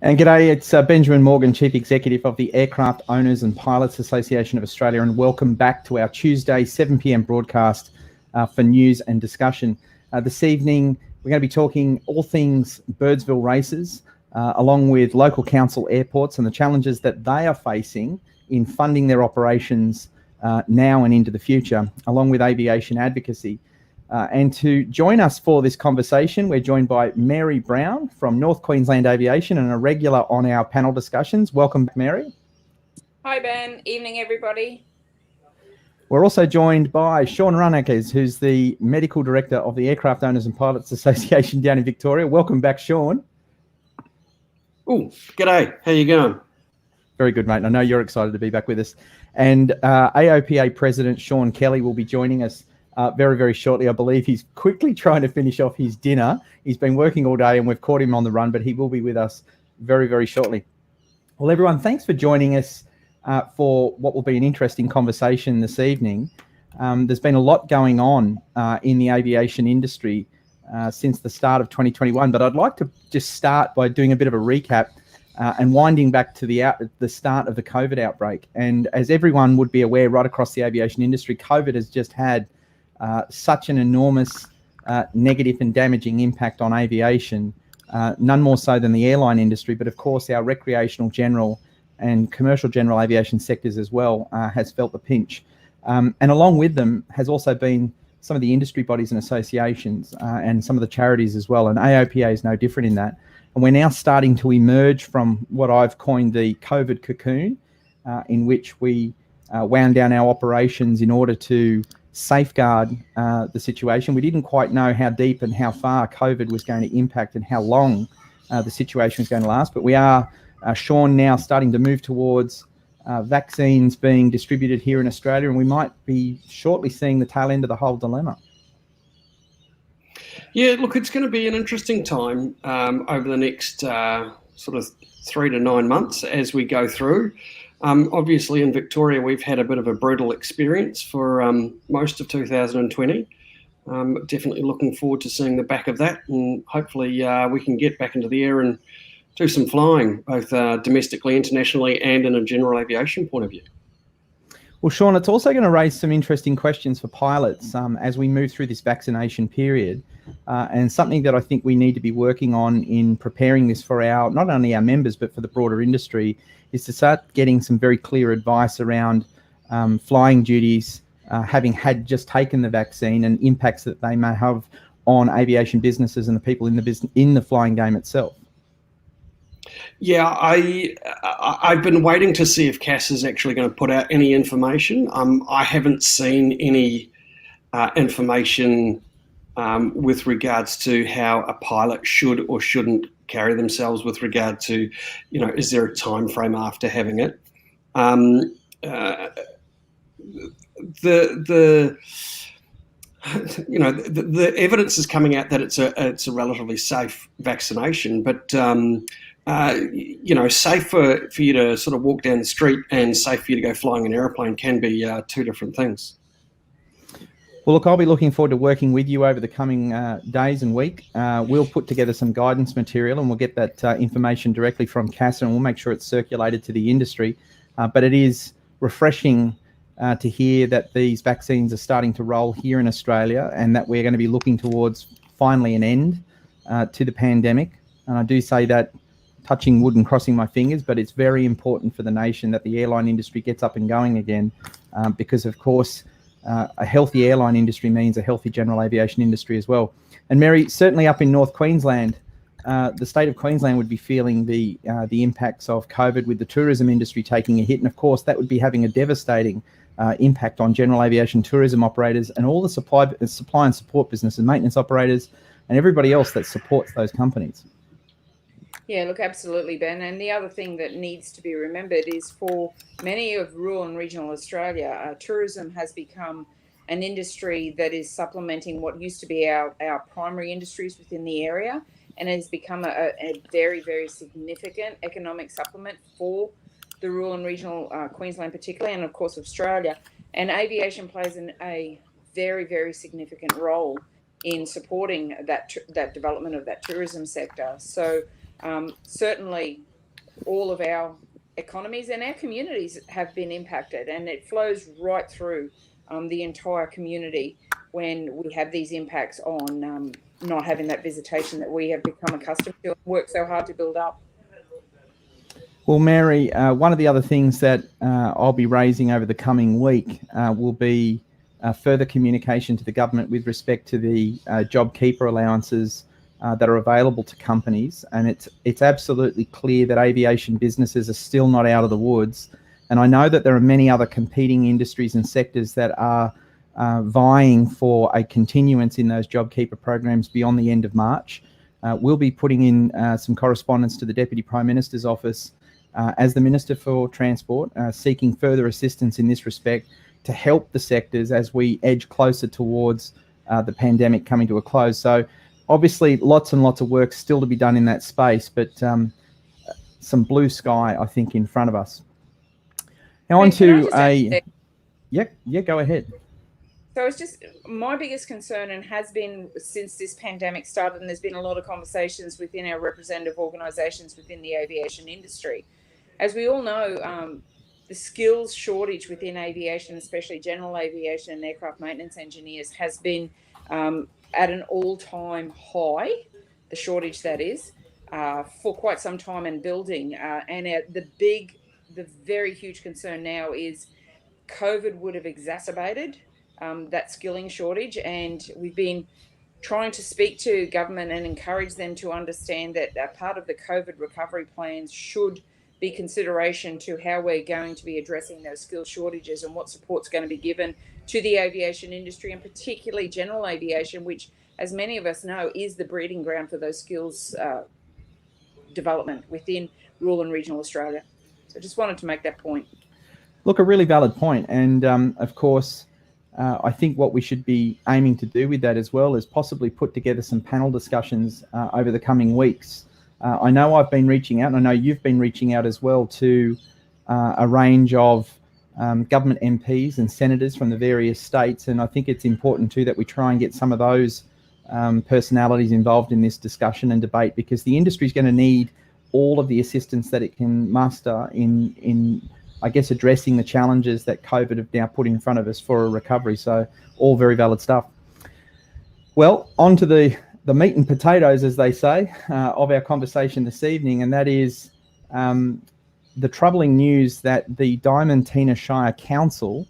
And g'day, it's Benjamin Morgan, Chief Executive of the Aircraft Owners and Pilots Association of Australia, and welcome back to our Tuesday 7 p.m. broadcast for news and discussion. This evening, we're going to be talking all things Birdsville Races, along with local council airports and the challenges that they are facing in funding their operations now and into the future, along with Aviation Advocacy. And to join us for this conversation, we're joined by Mary Brown from North Queensland Aviation and a regular on our panel discussions. Welcome, Mary. Hi, Ben. Evening, everybody. We're also joined by Shawn, who's the Medical Director of the Aircraft Owners and Pilots Association down in Victoria. Welcome back, Shawn. Oh, g'day. How you going? Very good, mate. I know you're excited to be back with us. And AOPA President Shawn Kelly will be joining us very, very shortly. I believe he's quickly trying to finish off his dinner. He's been working all day and we've caught him on the run, but he will be with us very, very shortly. Well, everyone, thanks for joining us for what will be an interesting conversation this evening. There's been a lot going on in the aviation industry since the start of 2021, but I'd like to just start by doing a bit of a recap and winding back to the start of the COVID outbreak. And as everyone would be aware, right across the aviation industry, COVID has just had such an enormous negative and damaging impact on aviation, none more so than the airline industry, but of course our recreational general and commercial general aviation sectors as well has felt the pinch. And along with them has also been some of the industry bodies and associations and some of the charities as well. And AOPA is no different in that. And we're now starting to emerge from what I've coined the COVID cocoon, in which we wound down our operations in order to safeguard the situation. We didn't quite know how deep and how far COVID was going to impact and how long the situation was going to last, but we are, Shawn, now starting to move towards vaccines being distributed here in Australia, and we might be shortly seeing the tail end of the whole dilemma. Yeah, look, it's going to be an interesting time over the next sort of 3 to 9 months as we go through. Obviously, in Victoria, we've had a bit of a brutal experience for most of 2020. Definitely looking forward to seeing the back of that, and hopefully we can get back into the air and do some flying, both domestically, internationally, and in a general aviation point of view. Well, Shawn, it's also going to raise some interesting questions for pilots as we move through this vaccination period, and something that I think we need to be working on in preparing this for not only our members, but for the broader industry, is to start getting some very clear advice around flying duties, having had just taken the vaccine, and impacts that they may have on aviation businesses and the people in the flying game itself. Yeah, I've been waiting to see if CAS is actually going to put out any information. I haven't seen any information with regards to how a pilot should or shouldn't carry themselves with regard to, is there a time frame after having it? The evidence is coming out that it's a relatively safe vaccination, but safe for you to sort of walk down the street and safe for you to go flying an airplane can be two different things. Well, look, I'll be looking forward to working with you over the coming days and week. We'll put together some guidance material and we'll get that information directly from CAS, and we'll make sure it's circulated to the industry. But it is refreshing to hear that these vaccines are starting to roll here in Australia, and that we're going to be looking towards finally an end to the pandemic. And I do say that touching wood and crossing my fingers, but it's very important for the nation that the airline industry gets up and going again, because of course a healthy airline industry means a healthy general aviation industry as well. And Mary, certainly up in North Queensland, the state of Queensland would be feeling the impacts of COVID, with the tourism industry taking a hit, and of course that would be having a devastating impact on general aviation tourism operators and all the supply and support business and maintenance operators and everybody else that supports those companies. Yeah, look, absolutely, Ben. And the other thing that needs to be remembered is for many of rural and regional Australia, tourism has become an industry that is supplementing what used to be our primary industries within the area, and has become a very, very significant economic supplement for the rural and regional Queensland particularly, and of course Australia. And aviation plays a very, very significant role in supporting that development of that tourism sector. So certainly all of our economies and our communities have been impacted, and it flows right through the entire community when we have these impacts on not having that visitation that we have become accustomed to and worked so hard to build up. Well, Mary, one of the other things that I'll be raising over the coming week will be further communication to the government with respect to the JobKeeper allowances that are available to companies. And it's absolutely clear that aviation businesses are still not out of the woods. And I know that there are many other competing industries and sectors that are vying for a continuance in those JobKeeper programs beyond the end of March. We'll be putting in some correspondence to the Deputy Prime Minister's office as the Minister for Transport, seeking further assistance in this respect to help the sectors as we edge closer towards the pandemic coming to a close. So obviously lots and lots of work still to be done in that space, but some blue sky, I think, in front of us. Now on to yeah, go ahead. So it's just my biggest concern, and has been since this pandemic started, and there's been a lot of conversations within our representative organisations within the aviation industry. As we all know, the skills shortage within aviation, especially general aviation and aircraft maintenance engineers, has been at an all-time high, the shortage that is, for quite some time and building. And the very huge concern now is COVID would have exacerbated that skilling shortage, and we've been trying to speak to government and encourage them to understand that part of the COVID recovery plans should be consideration to how we're going to be addressing those skill shortages and what support's going to be given to the aviation industry, and particularly general aviation, which, as many of us know, is the breeding ground for those skills development within rural and regional Australia. So just wanted to make that point. Look, a really valid point. And of course, I think what we should be aiming to do with that as well is possibly put together some panel discussions over the coming weeks. I know I've been reaching out, and I know you've been reaching out as well to a range of government MPs and senators from the various states. And I think it's important too that we try and get some of those personalities involved in this discussion and debate, because the industry is going to need all of the assistance that it can muster in I guess, addressing the challenges that COVID have now put in front of us for a recovery. So all very valid stuff. Well, on to the meat and potatoes, as they say, of our conversation this evening, and that is the troubling news that the Diamantina Shire Council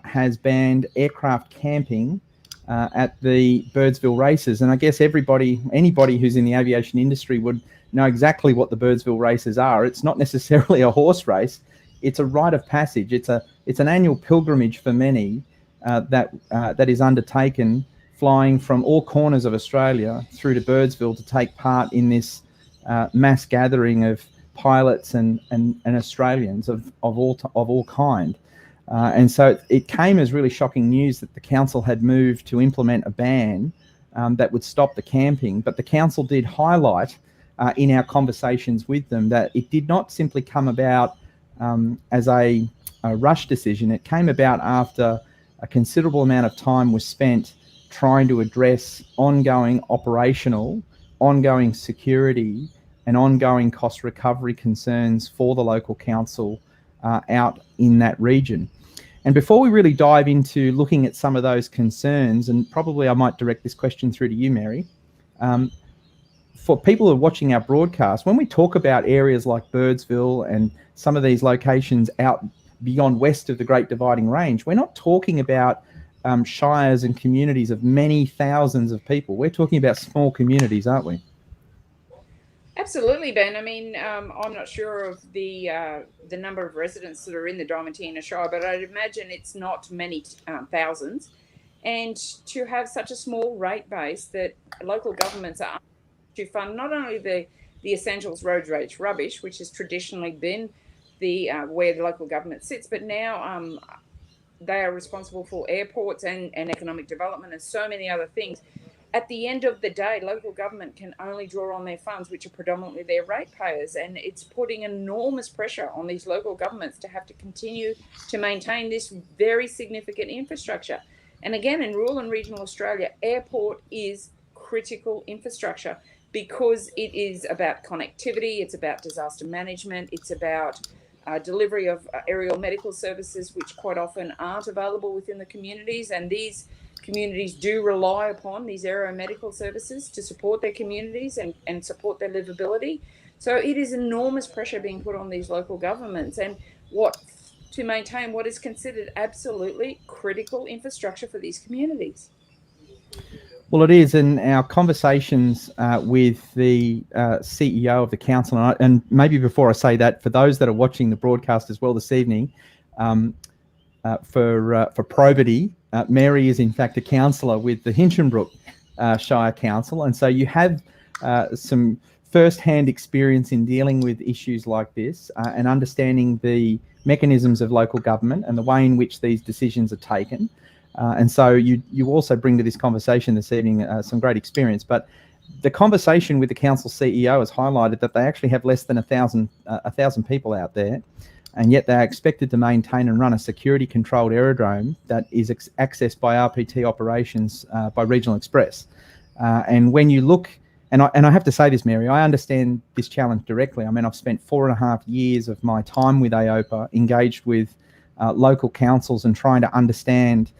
has banned aircraft camping at the Birdsville Races. And I guess anybody who's in the aviation industry would know exactly what the Birdsville Races are. It's not necessarily a horse race. It's a rite of passage. It's an annual pilgrimage for many that is undertaken, flying from all corners of Australia through to Birdsville to take part in this mass gathering of pilots and Australians of all kind. And so it came as really shocking news that the council had moved to implement a ban that would stop the camping. But the council did highlight in our conversations with them that it did not simply come about as a rush decision. It came about after a considerable amount of time was spent trying to address ongoing operational, ongoing security, and ongoing cost recovery concerns for the local council out in that region. And before we really dive into looking at some of those concerns, and probably I might direct this question through to you, Mary, for people who are watching our broadcast, when we talk about areas like Birdsville and some of these locations out beyond west of the Great Dividing Range, we're not talking about shires and communities of many thousands of people. We're talking about small communities, aren't we? Absolutely, Ben. I mean, I'm not sure of the number of residents that are in the Diamantina Shire, but I'd imagine it's not many thousands. And to have such a small rate base that local governments are to fund not only the essentials roads, rates, rubbish, which has traditionally been the where the local government sits, but now they are responsible for airports and economic development and so many other things. At the end of the day, local government can only draw on their funds, which are predominantly their ratepayers, and it's putting enormous pressure on these local governments to have to continue to maintain this very significant infrastructure. And again, in rural and regional Australia, airport is critical infrastructure. because it is about connectivity, it's about disaster management, it's about delivery of aerial medical services, which quite often aren't available within the communities. And these communities do rely upon these aerial medical services to support their communities and support their livability. So it is enormous pressure being put on these local governments and to maintain what is considered absolutely critical infrastructure for these communities. Well, it is, and our conversations with the CEO of the council, and maybe before I say that, for those that are watching the broadcast as well this evening, for probity, Mary is in fact a councillor with the Hinchinbrook Shire Council, and so you have some first-hand experience in dealing with issues like this and understanding the mechanisms of local government and the way in which these decisions are taken. And so you also bring to this conversation this evening some great experience. But the conversation with the council CEO has highlighted that they actually have less than 1,000 people out there, and yet they are expected to maintain and run a security-controlled aerodrome that is accessed by RPT operations by Regional Express. And when you look, and I have to say this, Mary, I understand this challenge directly. I mean, I've spent 4.5 years of my time with AOPA engaged with local councils and trying to understand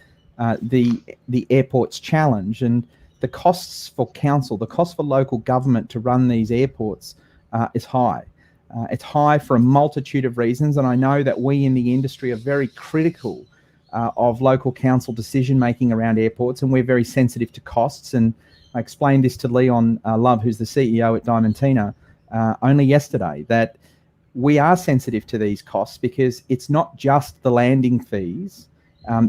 the airport's challenge, and the costs for council, the cost for local government to run these airports is high. It's high for a multitude of reasons, and I know that we in the industry are very critical of local council decision making around airports, and we're very sensitive to costs. And I explained this to Leon Love, who's the CEO at Diamantina, only yesterday, that we are sensitive to these costs because it's not just the landing fees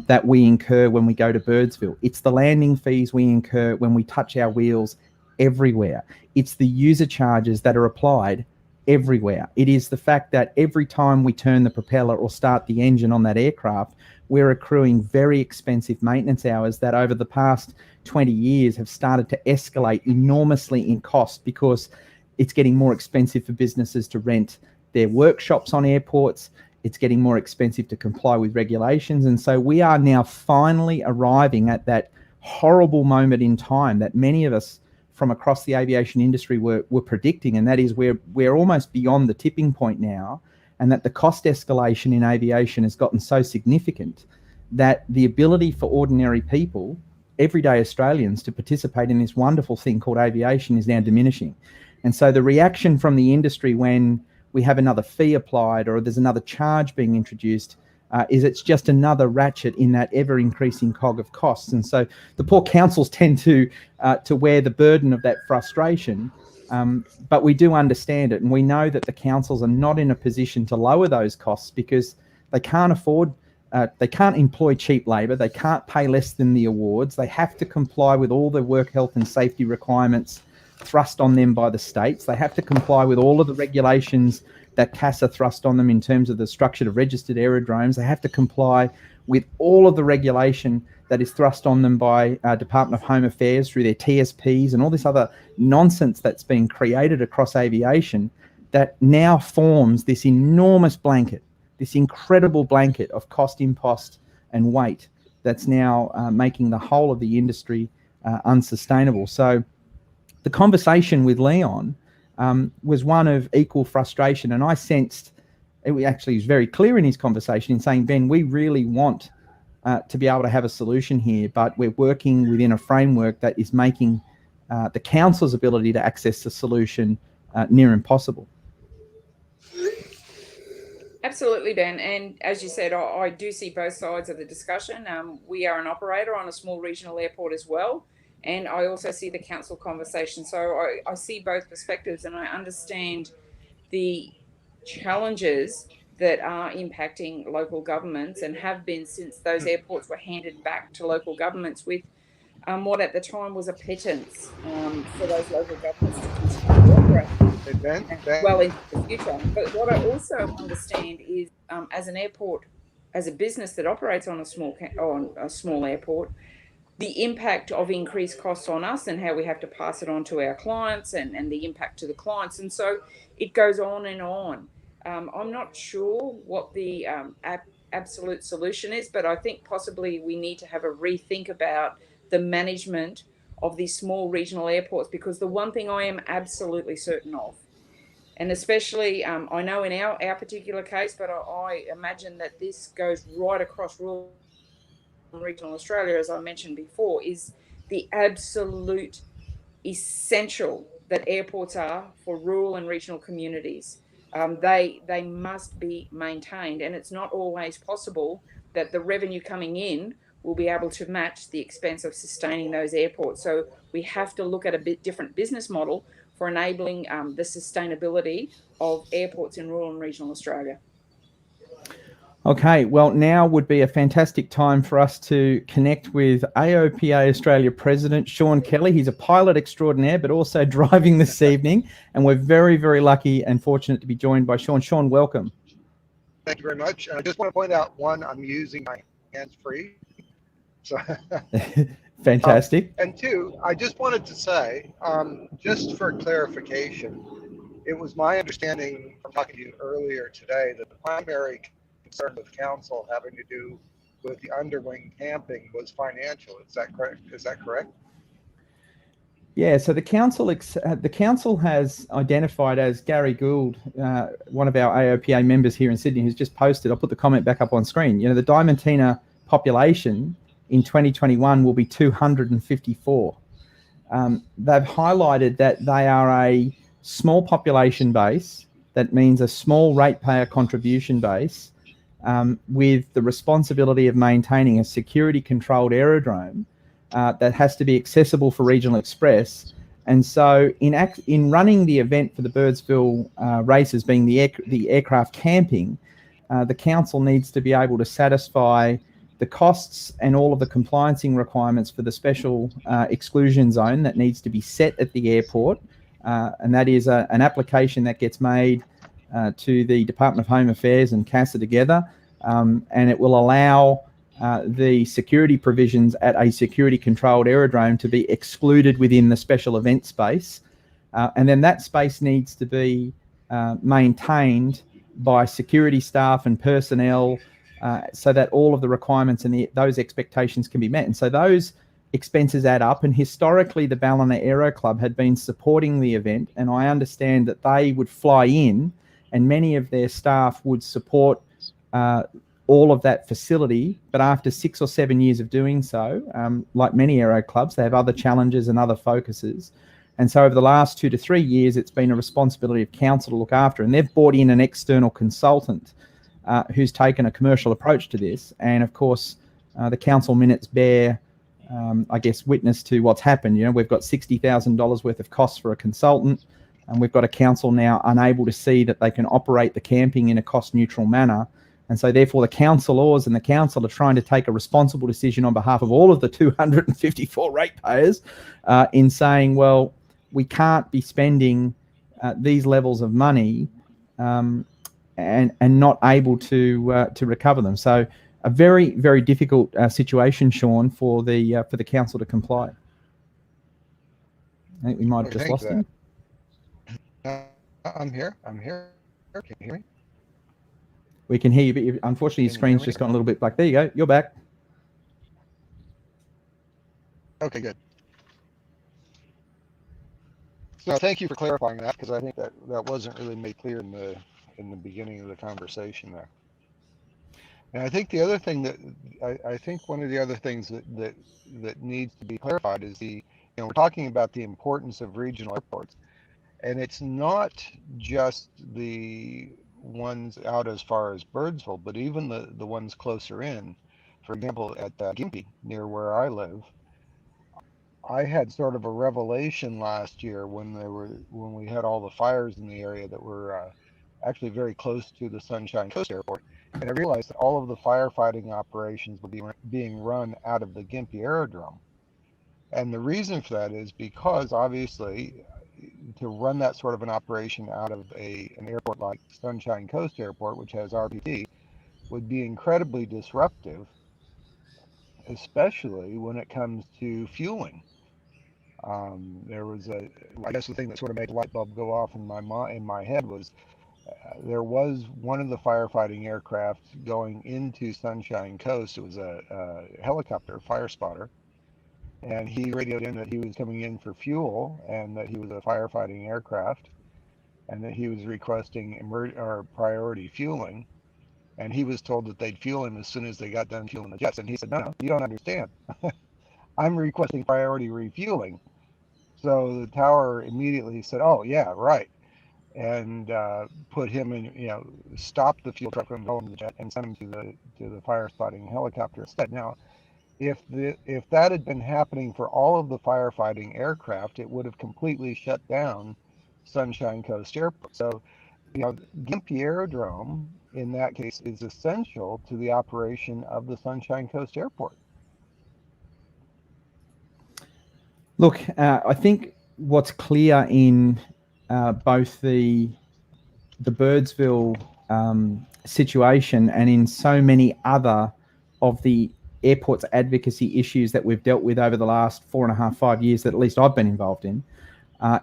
that we incur when we go to Birdsville. It's the landing fees we incur when we touch our wheels everywhere. It's the user charges that are applied everywhere. It is the fact that every time we turn the propeller or start the engine on that aircraft, we're accruing very expensive maintenance hours that over the past 20 years have started to escalate enormously in cost because it's getting more expensive for businesses to rent their workshops on airports. It's getting more expensive to comply with regulations. And so we are now finally arriving at that horrible moment in time that many of us from across the aviation industry were predicting, and that is we're almost beyond the tipping point now, and that the cost escalation in aviation has gotten so significant that the ability for ordinary people, everyday Australians, to participate in this wonderful thing called aviation is now diminishing. And so the reaction from the industry when we have another fee applied or there's another charge being introduced is it's just another ratchet in that ever-increasing cog of costs. And so the poor councils tend to wear the burden of that frustration, but we do understand it, and we know that the councils are not in a position to lower those costs because they can't afford, they can't employ cheap labour, they can't pay less than the awards, they have to comply with all the work health and safety requirements thrust on them by the states. They have to comply with all of the regulations that CASA thrust on them in terms of the structure of registered aerodromes. They have to comply with all of the regulation that is thrust on them by Department of Home Affairs through their TSPs and all this other nonsense that's been created across aviation that now forms this enormous blanket, this incredible blanket of cost, impost and weight that's now making the whole of the industry unsustainable. So the conversation with Leon was one of equal frustration, and I sensed, it actually was very clear in his conversation in saying, Ben, we really want to be able to have a solution here, but we're working within a framework that is making the council's ability to access the solution near impossible. Absolutely, Ben. And as you said, I do see both sides of the discussion. We are an operator on a small regional airport as well. And I also see the council conversation. So I see both perspectives, and I understand the challenges that are impacting local governments and have been since those airports were handed back to local governments with what at the time was a pittance for those local governments to continue to operate well into the future. But what I also understand is as an airport, as a business that operates on a small airport, the impact of increased costs on us and how we have to pass it on to our clients and the impact to the clients. And so it goes on and on. I'm not sure what the absolute solution is, but I think possibly we need to have a rethink about the management of these small regional airports, because the one thing I am absolutely certain of, and especially I know in our particular case, but I imagine that this goes right across rural and regional Australia, as I mentioned before, is the absolute essential that airports are for rural and regional communities. They must be maintained, and it's not always possible that the revenue coming in will be able to match the expense of sustaining those airports. So we have to look at a bit different business model for enabling the sustainability of airports in rural and regional Australia. Okay, well, now would be a fantastic time for us to connect with AOPA Australia President Shawn Kelly. He's a pilot extraordinaire, but also driving this evening. And we're very, very lucky and fortunate to be joined by Shawn. Shawn, welcome. Thank you very much. I just want to point out, one, I'm using my hands-free. So, fantastic. And two, I just wanted to say, just for clarification, it was my understanding from talking to you earlier today that the primary concern with council having to do with the underwing camping was financial. Is that correct? Is that correct? Yeah, so the council has identified, as Gary Gould, one of our AOPA members here in Sydney, who's just posted, I'll put the comment back up on screen, the Diamantina population in 2021 will be 254. They've highlighted that they are a small population base, that means a small ratepayer contribution base, with the responsibility of maintaining a security-controlled aerodrome that has to be accessible for regional express. And so in running the event for the Birdsville Races, being the aircraft camping, the council needs to be able to satisfy the costs and all of the compliancing requirements for the special exclusion zone that needs to be set at the airport. And that is an application that gets made to the Department of Home Affairs and CASA together. And it will allow the security provisions at a security controlled aerodrome to be excluded within the special event space. And then that space needs to be maintained by security staff and personnel so that all of the requirements and those expectations can be met. And so those expenses add up. And historically, the Ballina Aero Club had been supporting the event. And I understand that they would fly in and many of their staff would support all of that facility, but after 6 or 7 years of doing so, like many aero clubs, they have other challenges and other focuses. And so over the last 2 to 3 years, it's been a responsibility of council to look after. And they've brought in an external consultant who's taken a commercial approach to this. And of course, the council minutes bear, I guess, witness to what's happened. We've got $60,000 worth of costs for a consultant, and we've got a council now unable to see that they can operate the camping in a cost-neutral manner. And so therefore the councillors and the council are trying to take a responsible decision on behalf of all of the 254 ratepayers in saying, well, we can't be spending these levels of money and not able to recover them. So a very, very difficult situation, Shawn, for the council to comply. I think we might have just lost him. I'm here. Can you hear me? We can hear you, but unfortunately your screen's just gone a little bit black. There you go. You're back. Okay, good. So thank you for clarifying that, because I think that wasn't really made clear in the beginning of the conversation there. And I think the other thing that I think one of the other things that needs to be clarified is we're talking about the importance of regional airports, and it's not just the ones out as far as Birdsville, but even the ones closer in. For example, at Gympie, near where I live, I had sort of a revelation last year when we had all the fires in the area that were actually very close to the Sunshine Coast Airport, and I realized that all of the firefighting operations were being run out of the Gympie Aerodrome. And the reason for that is because obviously to run that sort of an operation out of an airport like Sunshine Coast Airport, which has RPT, would be incredibly disruptive, especially when it comes to fueling. There was I guess the thing that sort of made the light bulb go off in my head was there was one of the firefighting aircraft going into Sunshine Coast. It was a helicopter, fire spotter, and he radioed in that he was coming in for fuel and that he was a firefighting aircraft and that he was requesting priority fueling. And he was told that they'd fuel him as soon as they got done fueling the jets. And he said, no, you don't understand. I'm requesting priority refueling. So the tower immediately said, oh, yeah, right. And put him in, stopped the fuel truck from going to the jet and sent him to the firefighting helicopter instead. Now, if that had been happening for all of the firefighting aircraft, it would have completely shut down Sunshine Coast Airport. So, Gympie Aerodrome in that case is essential to the operation of the Sunshine Coast Airport. Look, I think what's clear in both the Birdsville situation and in so many other of the airports advocacy issues that we've dealt with over the last 4.5, 5 years that at least I've been involved in,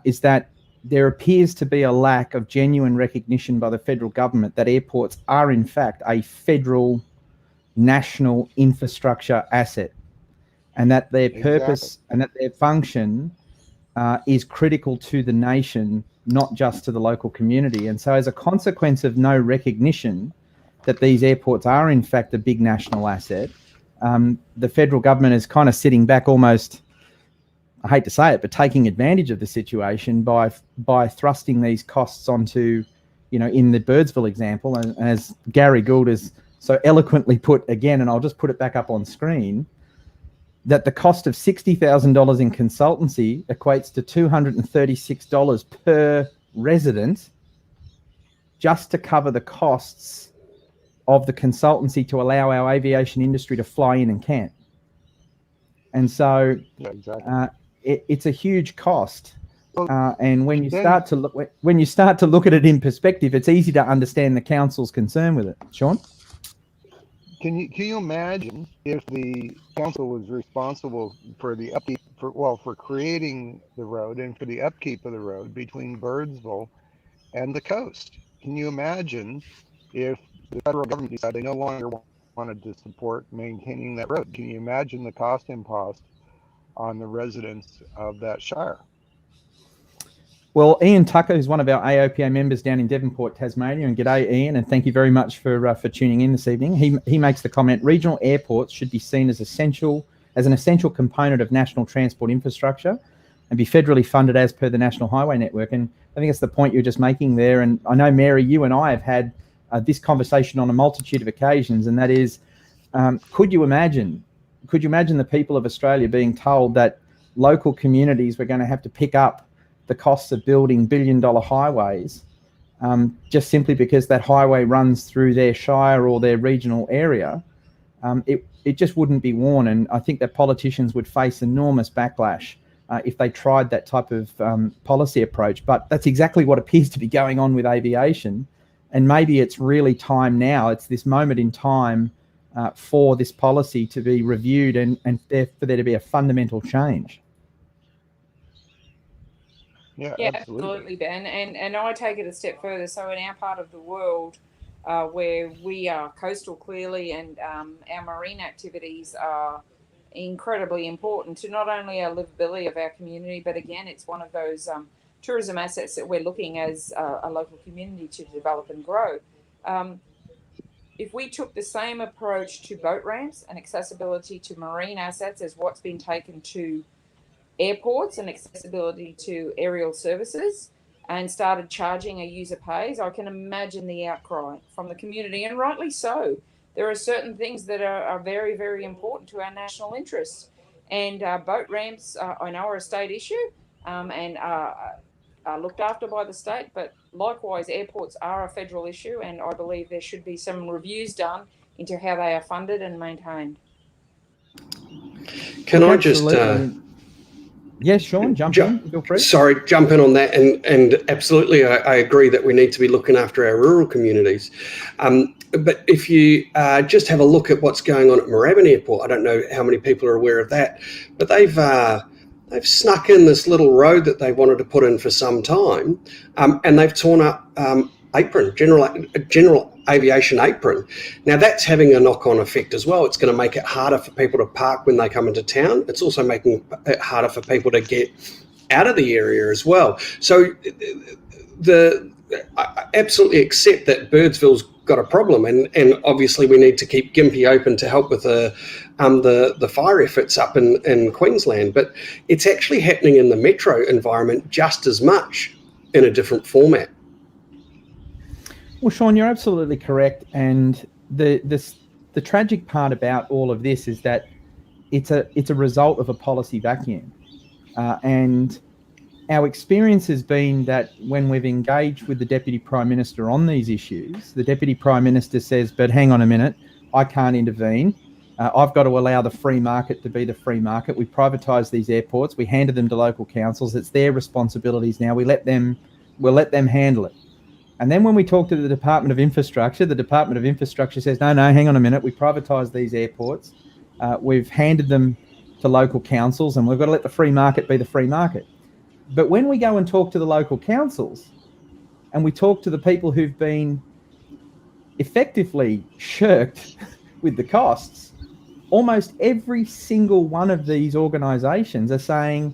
is that there appears to be a lack of genuine recognition by the federal government that airports are in fact a federal national infrastructure asset, and that their purpose and that their function is critical to the nation, not just to the local community. And so as a consequence of no recognition that these airports are in fact a big national asset, the federal government is kind of sitting back almost, I hate to say it, but taking advantage of the situation by thrusting these costs onto, in the Birdsville example, and as Gary Gould has so eloquently put again, and I'll just put it back up on screen, that the cost of $60,000 in consultancy equates to $236 per resident just to cover the costs of the consultancy to allow our aviation industry to fly in and camp. And so it's a huge cost. And when you start to look at it in perspective, it's easy to understand the council's concern with it. Shawn? Can you imagine if the council was responsible for the upkeep for creating the road and for the upkeep of the road between Birdsville and the coast? Can you imagine if the federal government decided they no longer wanted to support maintaining that road? Can you imagine the cost imposed on the residents of that shire? Well, Ian Tucker is one of our AOPA members down in Devonport, Tasmania, and g'day, Ian, and thank you very much for tuning in this evening. He makes the comment: regional airports should be seen as an essential component of national transport infrastructure and be federally funded as per the National Highway Network. And I think it's the point you're just making there. And I know, Mary, you and I have had this conversation on a multitude of occasions, and that is, could you imagine the people of Australia being told that local communities were going to have to pick up the costs of building billion-dollar highways just simply because that highway runs through their shire or their regional area? It just wouldn't be worn, and I think that politicians would face enormous backlash if they tried that type of policy approach. But that's exactly what appears to be going on with aviation, and maybe it's really time now. It's this moment in time for this policy to be reviewed and for there to be a fundamental change. Yeah, absolutely, Ben. And I take it a step further. So in our part of the world, where we are coastal clearly, and our marine activities are incredibly important to not only our livability of our community, but again, it's one of those tourism assets that we're looking as a local community to develop and grow. If we took the same approach to boat ramps and accessibility to marine assets as what's been taken to airports and accessibility to aerial services, and started charging a user pays, I can imagine the outcry from the community, and rightly so. There are certain things that are very, very important to our national interests, and boat ramps I know are a state issue and are looked after by the state, but likewise airports are a federal issue, and I believe there should be some reviews done into how they are funded and maintained. Can I just yes, Shawn, jump in. Feel free. Sorry, jump in on that, and absolutely, I agree that we need to be looking after our rural communities. But if you just have a look at what's going on at Moorabbin Airport, I don't know how many people are aware of that, but they've snuck in this little road that they wanted to put in for some time, and they've torn up apron, general aviation apron. Now that's having a knock-on effect as well. It's going to make it harder for people to park when they come into town. It's also making it harder for people to get out of the area as well. So I absolutely accept that Birdsville's got a problem, and obviously we need to keep Gympie open to help with the fire efforts up in Queensland. But it's actually happening in the metro environment just as much in a different format. Well, Shawn, you're absolutely correct, and the tragic part about all of this is that it's a result of a policy vacuum, and our experience has been that when we've engaged with the Deputy Prime Minister on these issues, the Deputy Prime Minister says, but hang on a minute, I can't intervene. I've got to allow the free market to be the free market. We privatised these airports. We handed them to local councils. It's their responsibilities now. We'll let them handle it. And then when we talk to the Department of Infrastructure says, no, hang on a minute. We privatised these airports. We've handed them to local councils, and we've got to let the free market be the free market. But when we go and talk to the local councils and we talk to the people who've been effectively shirked with the costs, almost every single one of these organisations are saying,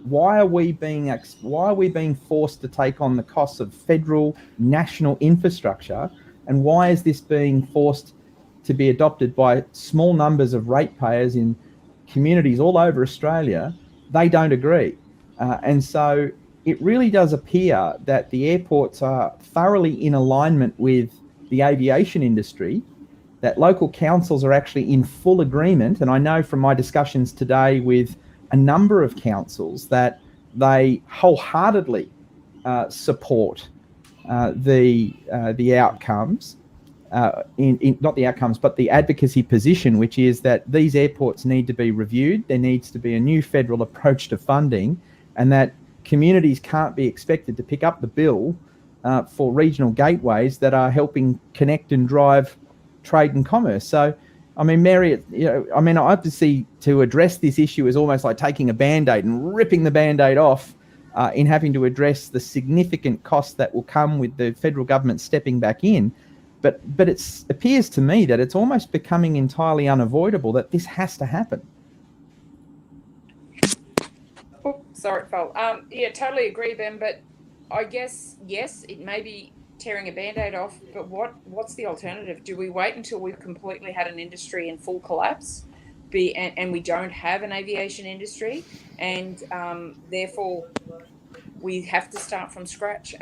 why are we being forced to take on the costs of federal, national infrastructure, and why is this being forced to be adopted by small numbers of ratepayers in communities all over Australia? They don't agree. And so it really does appear that the airports are thoroughly in alignment with the aviation industry, that local councils are actually in full agreement. And I know from my discussions today with a number of councils that they wholeheartedly support the outcomes, not the outcomes, but the advocacy position, which is that these airports need to be reviewed. There needs to be a new federal approach to funding, and that communities can't be expected to pick up the bill for regional gateways that are helping connect and drive trade and commerce. So, I mean, Mary, I have to see to address this issue is almost like taking a Band-Aid and ripping the Band-Aid off in having to address the significant costs that will come with the federal government stepping back in. But it appears to me that it's almost becoming entirely unavoidable that this has to happen. Oh, sorry, Phil. Yeah, totally agree, Ben. But I guess, yes, it may be tearing a Band-Aid off, but what's the alternative? Do we wait until we've completely had an industry in full collapse, and we don't have an aviation industry, and therefore we have to start from scratch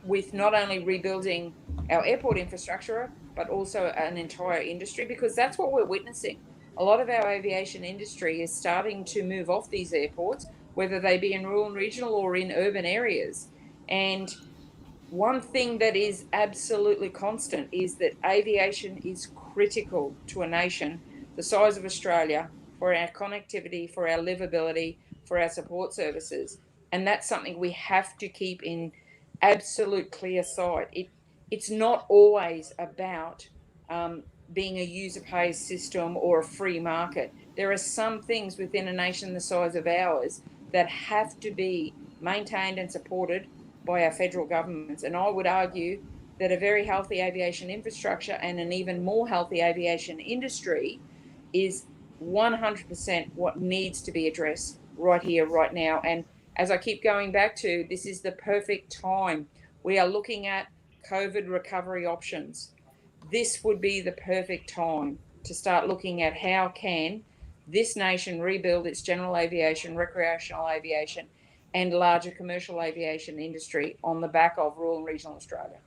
with not only rebuilding our airport infrastructure, but also an entire industry, because that's what we're witnessing. A lot of our aviation industry is starting to move off these airports, whether they be in rural and regional or in urban areas. And one thing that is absolutely constant is that aviation is critical to a nation the size of Australia for our connectivity, for our livability, for our support services. And that's something we have to keep in absolute clear sight. It's not always about being a user-pays system or a free market. There are some things within a nation the size of ours that have to be maintained and supported by our federal governments. And I would argue that a very healthy aviation infrastructure and an even more healthy aviation industry is 100% what needs to be addressed right here, right now. And as I keep going back to, this is the perfect time. We are looking at COVID recovery options. This would be the perfect time to start looking at how can this nation rebuild its general aviation, recreational aviation, and larger commercial aviation industry on the back of rural and regional Australia.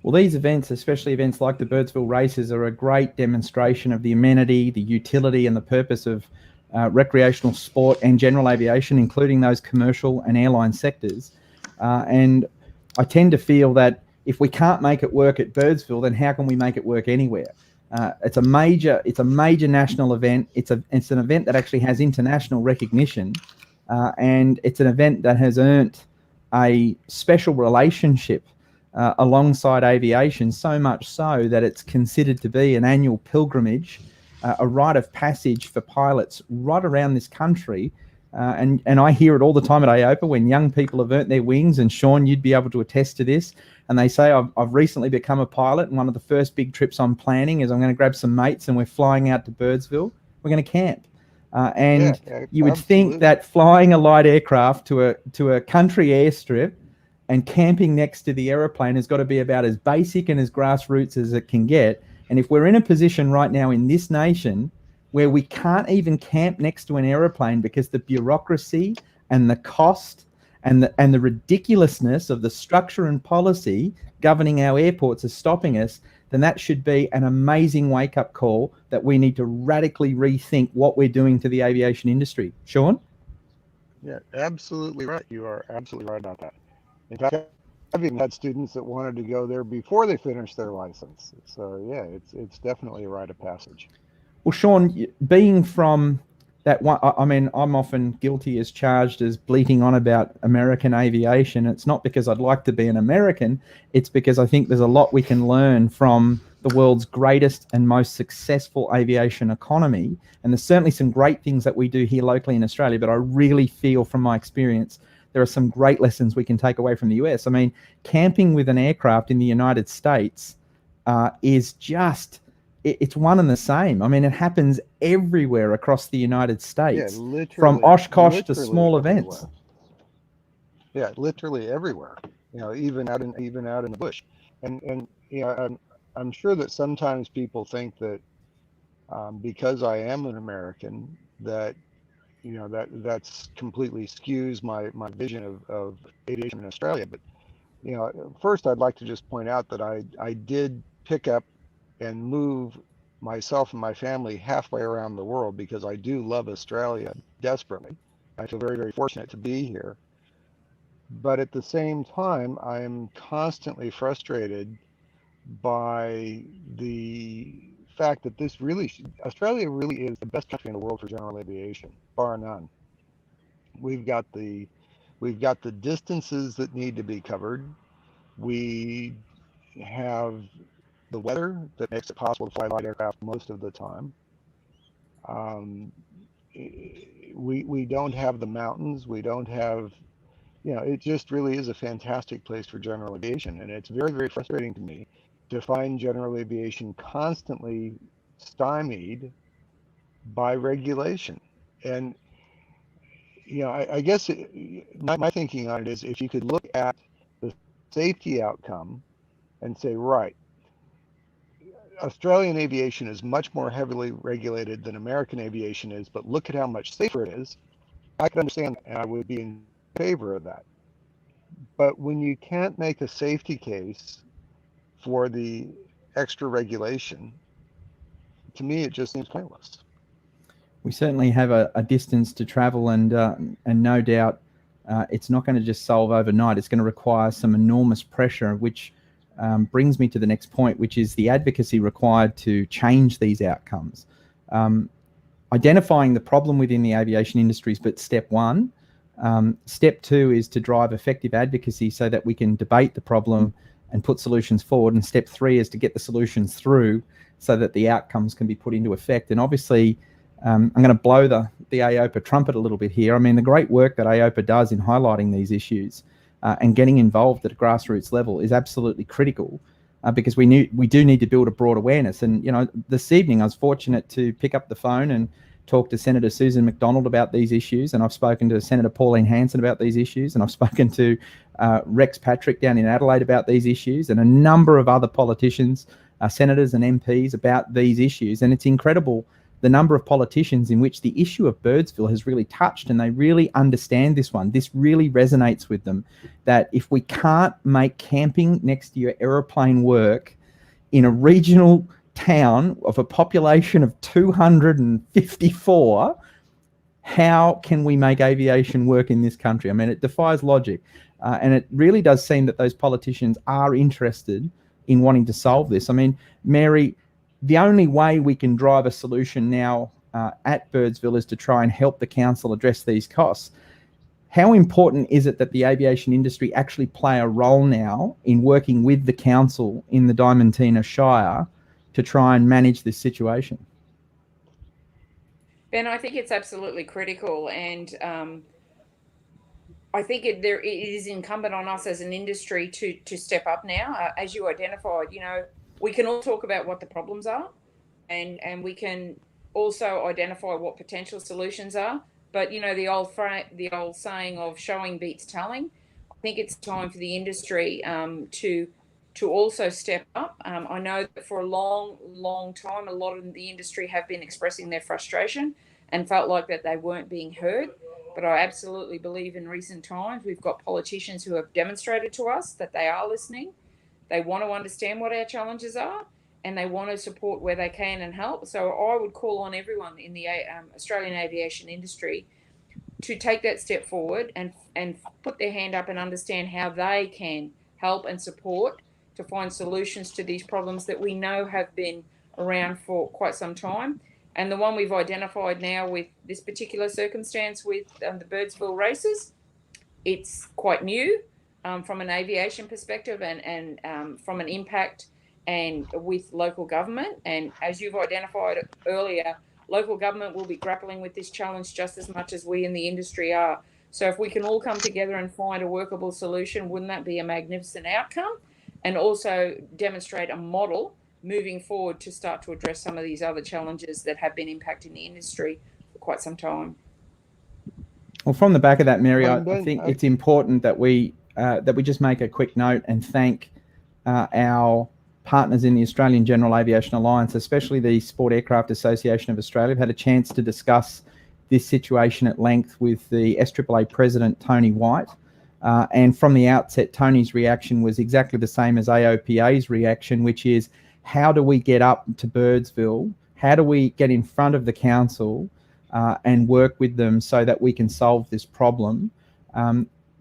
Well, these events, especially events like the Birdsville Races, are a great demonstration of the amenity, the utility, and the purpose of recreational sport and general aviation, including those commercial and airline sectors. And I tend to feel that if we can't make it work at Birdsville, then how can we make it work anywhere? It's a major national event. It's an event that actually has international recognition, and it's an event that has earned a special relationship alongside aviation, so much so that it's considered to be an annual pilgrimage, a rite of passage for pilots right around this country. And I hear it all the time at AOPA when young people have earned their wings, and Shawn, you'd be able to attest to this. and they say, I've recently become a pilot, and one of the first big trips I'm planning is I'm going to grab some mates and we're flying out to Birdsville. We're going to camp. And you would think that flying a light aircraft to a country airstrip and camping next to the aeroplane has got to be about as basic and as grassroots as it can get. And if we're in a position right now in this nation where we can't even camp next to an aeroplane because the bureaucracy and the cost and the ridiculousness of the structure and policy governing our airports is stopping us, then that should be an amazing wake-up call that we need to radically rethink what we're doing to the aviation industry. Shawn? Yeah, absolutely right. You are absolutely right about that. In fact, I've even had students that wanted to go there before they finished their license. So yeah, it's definitely a rite of passage. Well, Shawn, being from that one, I mean, I'm often guilty as charged as bleating on about American aviation. It's not because I'd like to be an American. It's because I think there's a lot we can learn from the world's greatest and most successful aviation economy. And there's certainly some great things that we do here locally in Australia, but I really feel from my experience, there are some great lessons we can take away from the US. I mean, camping with an aircraft in the United States is just... it's one and the same. I mean, it happens everywhere across the United States, yeah, literally, from Oshkosh to small everywhere. events. Yeah, literally everywhere. You know, even out in the bush. And you know, I'm sure that sometimes people think that because I am an American, that you know that's completely skews my vision of aviation in Australia. But you know, first I'd like to just point out that I did pick up and move myself and my family halfway around the world because I do love Australia desperately. I feel very, very fortunate to be here. But at the same time, I'm constantly frustrated by the fact that Australia really is the best country in the world for general aviation, bar none. We've got the distances that need to be covered. We have the weather that makes it possible to fly light aircraft most of the time. We don't have the mountains. We don't have, you know, it just really is a fantastic place for general aviation. And it's very, very frustrating to me to find general aviation constantly stymied by regulation. And, you know, I guess my thinking on it is if you could look at the safety outcome and say, right, Australian aviation is much more heavily regulated than American aviation is, but look at how much safer it is. I could understand that, and I would be in favor of that. But when you can't make a safety case for the extra regulation, to me, it just seems pointless. We certainly have a distance to travel, and no doubt it's not going to just solve overnight. It's going to require some enormous pressure, which brings me to the next point, which is the advocacy required to change these outcomes. Identifying the problem within the aviation industry is but step one. Step two is to drive effective advocacy so that we can debate the problem and put solutions forward. And step three is to get the solutions through so that the outcomes can be put into effect. And obviously, I'm going to blow the AOPA trumpet a little bit here. I mean, the great work that AOPA does in highlighting these issues and getting involved at a grassroots level is absolutely critical because we do need to build a broad awareness. And, you know, this evening I was fortunate to pick up the phone and talk to Senator Susan McDonald about these issues, and I've spoken to Senator Pauline Hanson about these issues, and I've spoken to Rex Patrick down in Adelaide about these issues, and a number of other politicians, senators and MPs about these issues. And it's incredible the number of politicians in which the issue of Birdsville has really touched, and they really understand this one. This really resonates with them, that if we can't make camping next to your aeroplane work in a regional town of a population of 254, how can we make aviation work in this country? I mean, it defies logic. And it really does seem that those politicians are interested in wanting to solve this. I mean, Mary, the only way we can drive a solution now at Birdsville is to try and help the council address these costs. How important is it that the aviation industry actually play a role now in working with the council in the Diamantina Shire to try and manage this situation? Ben, I think it's absolutely critical, and I think it is incumbent on us as an industry to step up now. As you identified, we can all talk about what the problems are, and we can also identify what potential solutions are. But the old saying of showing beats telling. I think it's time for the industry to also step up. I know that for a long time, a lot of the industry have been expressing their frustration and felt like that they weren't being heard. But I absolutely believe in recent times we've got politicians who have demonstrated to us that they are listening. They want to understand what our challenges are, and they want to support where they can and help. So I would call on everyone in the Australian aviation industry to take that step forward and put their hand up and understand how they can help and support to find solutions to these problems that we know have been around for quite some time. And the one we've identified now with this particular circumstance with the Birdsville Races, it's quite new from an aviation perspective and from an impact and with local government. And as you've identified earlier, local government will be grappling with this challenge just as much as we in the industry are. So if we can all come together and find a workable solution, wouldn't that be a magnificent outcome? And also demonstrate a model moving forward to start to address some of these other challenges that have been impacting the industry for quite some time. Well, from the back of that, Mary, I think it's important that we just make a quick note and thank our partners in the Australian General Aviation Alliance, especially the Sport Aircraft Association of Australia. I've had a chance to discuss this situation at length with the SAAA President, Tony White. And from the outset, Tony's reaction was exactly the same as AOPA's reaction, which is, how do we get up to Birdsville? How do we get in front of the council and work with them so that we can solve this problem?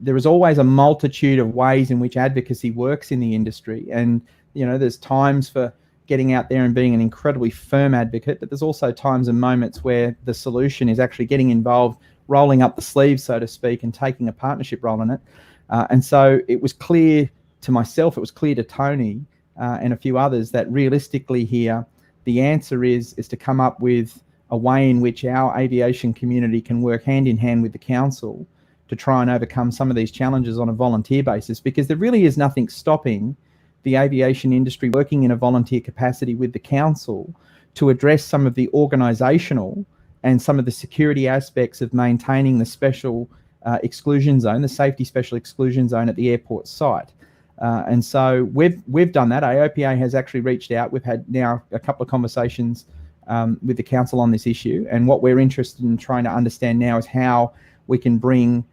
There is always a multitude of ways in which advocacy works in the industry. And, there's times for getting out there and being an incredibly firm advocate, but there's also times and moments where the solution is actually getting involved, rolling up the sleeves, so to speak, and taking a partnership role in it. And so it was clear to myself, it was clear to Tony and a few others that realistically here, the answer is to come up with a way in which our aviation community can work hand in hand with the council to try and overcome some of these challenges on a volunteer basis, because there really is nothing stopping the aviation industry working in a volunteer capacity with the council to address some of the organisational and some of the security aspects of maintaining the special exclusion zone, the safety special exclusion zone at the airport site. And so we've done that. AOPA has actually reached out. We've had now a couple of conversations with the council on this issue. And what we're interested in trying to understand now is how we can bring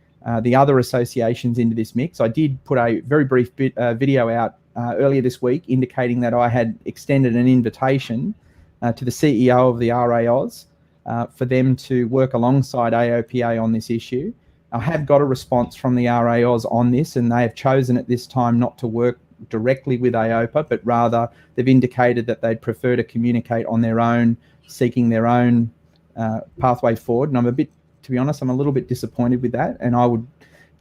the other associations into this mix. I did put a very brief video out earlier this week indicating that I had extended an invitation to the CEO of the RAOs for them to work alongside AOPA on this issue. I have got a response from the RAOs on this, and they have chosen at this time not to work directly with AOPA, but rather they've indicated that they'd prefer to communicate on their own, seeking their own pathway forward. And to be honest, I'm a little bit disappointed with that. And I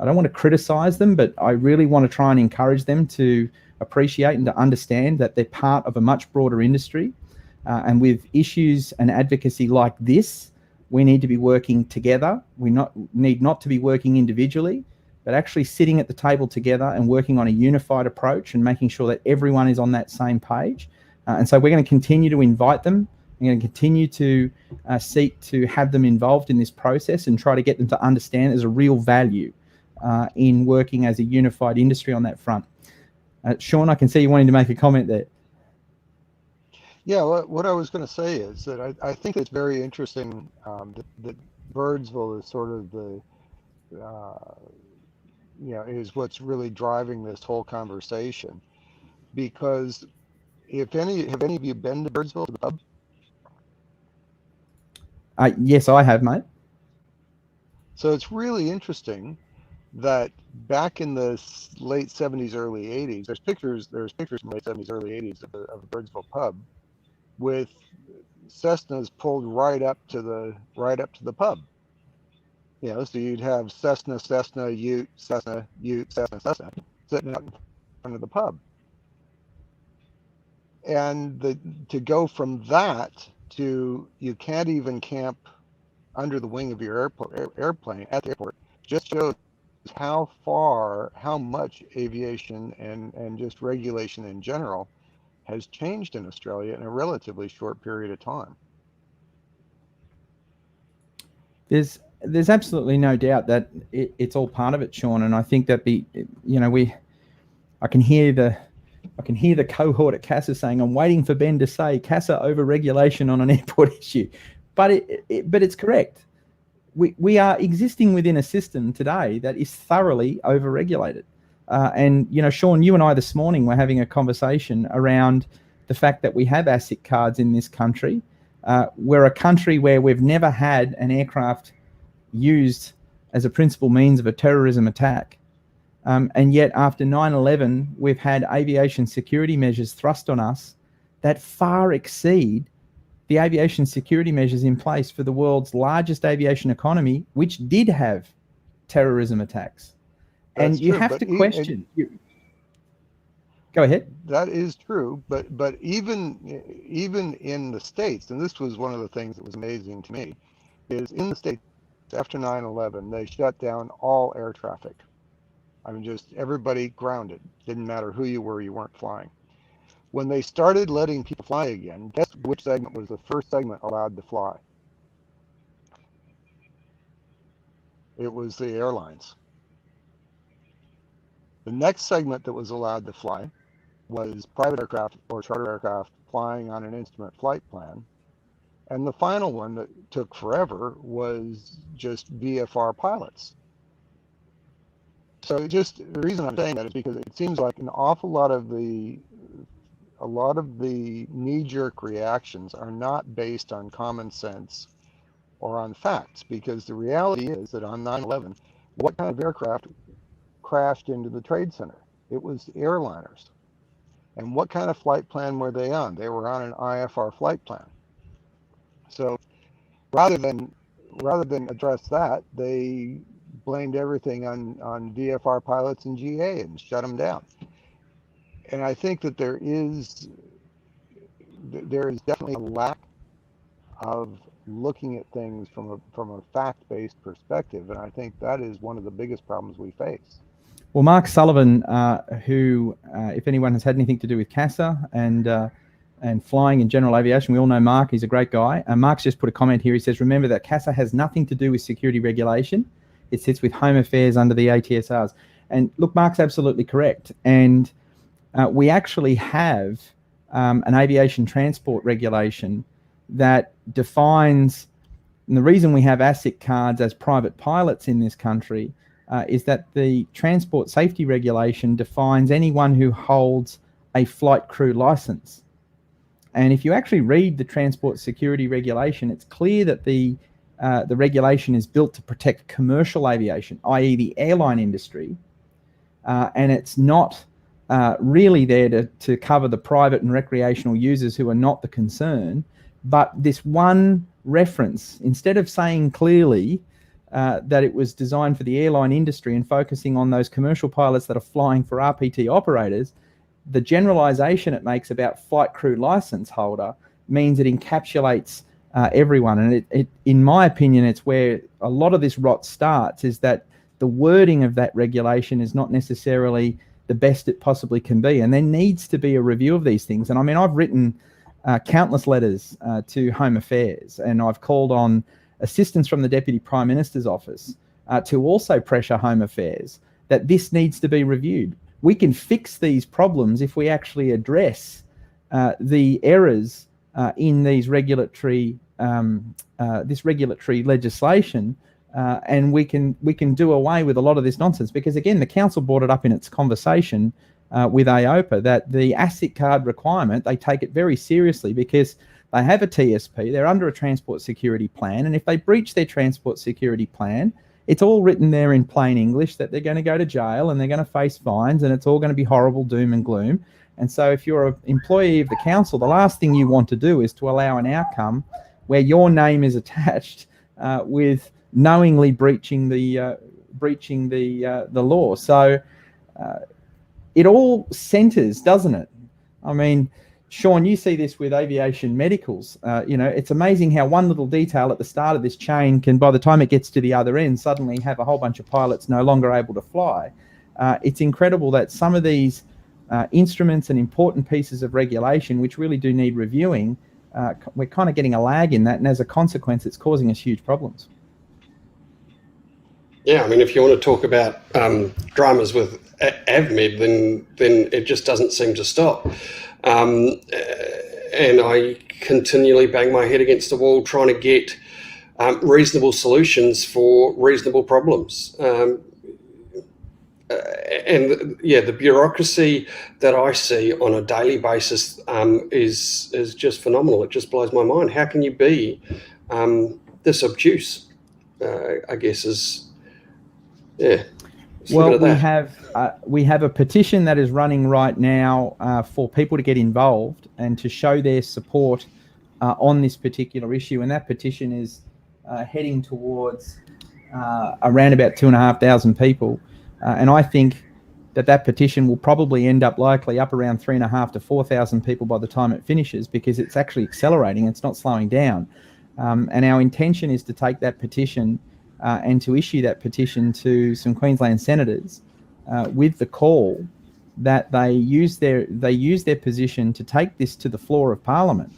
don't want to criticize them, but I really want to try and encourage them to appreciate and to understand that they're part of a much broader industry. And with issues and advocacy like this, we need to be working together. We need not to be working individually, but actually sitting at the table together and working on a unified approach and making sure that everyone is on that same page. And so we're going to continue to invite them. We're going to continue to seek to have them involved in this process and try to get them to understand there's a real value in working as a unified industry on that front. Shawn, I can see you wanting to make a comment there. Yeah, what I was going to say is that I think it's very interesting that Birdsville is sort of the, is what's really driving this whole conversation. Because have any of you been to Birdsville, to the pub? Yes, I have, mate. So it's really interesting that back in the late 70s, early 80s, there's pictures from late 70s, early 80s of the Birdsville pub with Cessnas pulled right up to the pub. So you'd have Cessna, Ute, Cessna, Ute, Cessna sitting out in front of the pub. And to go from that to you can't even camp under the wing of your airplane at the airport just shows how much aviation and just regulation in general has changed in Australia in a relatively short period of time. There's absolutely no doubt that it's all part of it, Shawn, and I think that I can hear the cohort at CASA saying, "I'm waiting for Ben to say CASA over-regulation on an airport issue," but it's correct. We are existing within a system today that is thoroughly over-regulated, and Shawn, you and I this morning were having a conversation around the fact that we have ASIC cards in this country. We're a country where we've never had an aircraft used as a principal means of a terrorism attack. And yet after 9/11, we've had aviation security measures thrust on us that far exceed the aviation security measures in place for the world's largest aviation economy, which did have terrorism attacks. That's and you true, have to question. Go ahead. That is true, but even in the States, and this was one of the things that was amazing to me, is in the States after 9/11, they shut down all air traffic. I mean, just everybody grounded. Didn't matter who you were, you weren't flying. When they started letting people fly again, guess which segment was the first segment allowed to fly? It was the airlines. The next segment that was allowed to fly was private aircraft or charter aircraft flying on an instrument flight plan. And the final one that took forever was just VFR pilots. So just the reason I'm saying that is because it seems like an awful lot of the knee-jerk reactions are not based on common sense or on facts, because the reality is that on 9/11, what kind of aircraft crashed into the Trade Center? It was airliners. And what kind of flight plan were they on? They were on an IFR flight plan. So rather than address that, they blamed everything on VFR pilots and GA and shut them down. And I think that there is definitely a lack of looking at things from a fact-based perspective, and I think that is one of the biggest problems we face. Well, Mark Sullivan, who, if anyone has had anything to do with CASA and flying in general aviation, we all know Mark. He's a great guy. Mark's just put a comment here. He says, "Remember that CASA has nothing to do with security regulation. It sits with Home Affairs under the ATSRs." And look, Mark's absolutely correct. And we actually have an aviation transport regulation that defines, and the reason we have ASIC cards as private pilots in this country is that the transport safety regulation defines anyone who holds a flight crew license. And if you actually read the transport security regulation, it's clear that the regulation is built to protect commercial aviation, i.e. the airline industry, and it's not really there to cover the private and recreational users who are not the concern. But this one reference, instead of saying clearly that it was designed for the airline industry and focusing on those commercial pilots that are flying for RPT operators, the generalization it makes about flight crew license holder means it encapsulates everyone. And it, in my opinion, it's where a lot of this rot starts, is that the wording of that regulation is not necessarily the best it possibly can be. And there needs to be a review of these things. And I mean, I've written countless letters to Home Affairs, and I've called on assistance from the Deputy Prime Minister's office to also pressure Home Affairs that this needs to be reviewed. We can fix these problems if we actually address the errors in these regulatory legislation, and we can do away with a lot of this nonsense. Because again, the council brought it up in its conversation with AOPA that the ASIC card requirement, they take it very seriously because they have a TSP, they're under a transport security plan, and if they breach their transport security plan, it's all written there in plain English that they're going to go to jail and they're going to face fines, and it's all going to be horrible doom and gloom. And so if you're an employee of the council, the last thing you want to do is to allow an outcome where your name is attached with knowingly breaching the law. So it all centers, doesn't it? I mean, Shawn, you see this with aviation medicals. It's amazing how one little detail at the start of this chain can, by the time it gets to the other end, suddenly have a whole bunch of pilots no longer able to fly. It's incredible that some of these instruments and important pieces of regulation, which really do need reviewing, we're kind of getting a lag in that, and as a consequence, it's causing us huge problems. Yeah, I mean, if you want to talk about dramas with AvMed, then it just doesn't seem to stop. And I continually bang my head against the wall trying to get reasonable solutions for reasonable problems. The bureaucracy that I see on a daily basis is just phenomenal. It just blows my mind. How can you be this obtuse? I guess is, yeah. Well, we have a petition that is running right now for people to get involved and to show their support on this particular issue, and that petition is heading towards around about 2,500 people. And I think that petition will probably end up likely up around 3,500 to 4,000 people by the time it finishes, because it's actually accelerating, it's not slowing down. And our intention is to take that petition and to issue that petition to some Queensland senators with the call that they use their position to take this to the floor of Parliament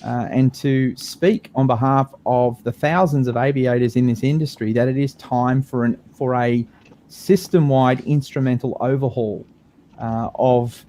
and to speak on behalf of the thousands of aviators in this industry that it is time for a system-wide instrumental overhaul of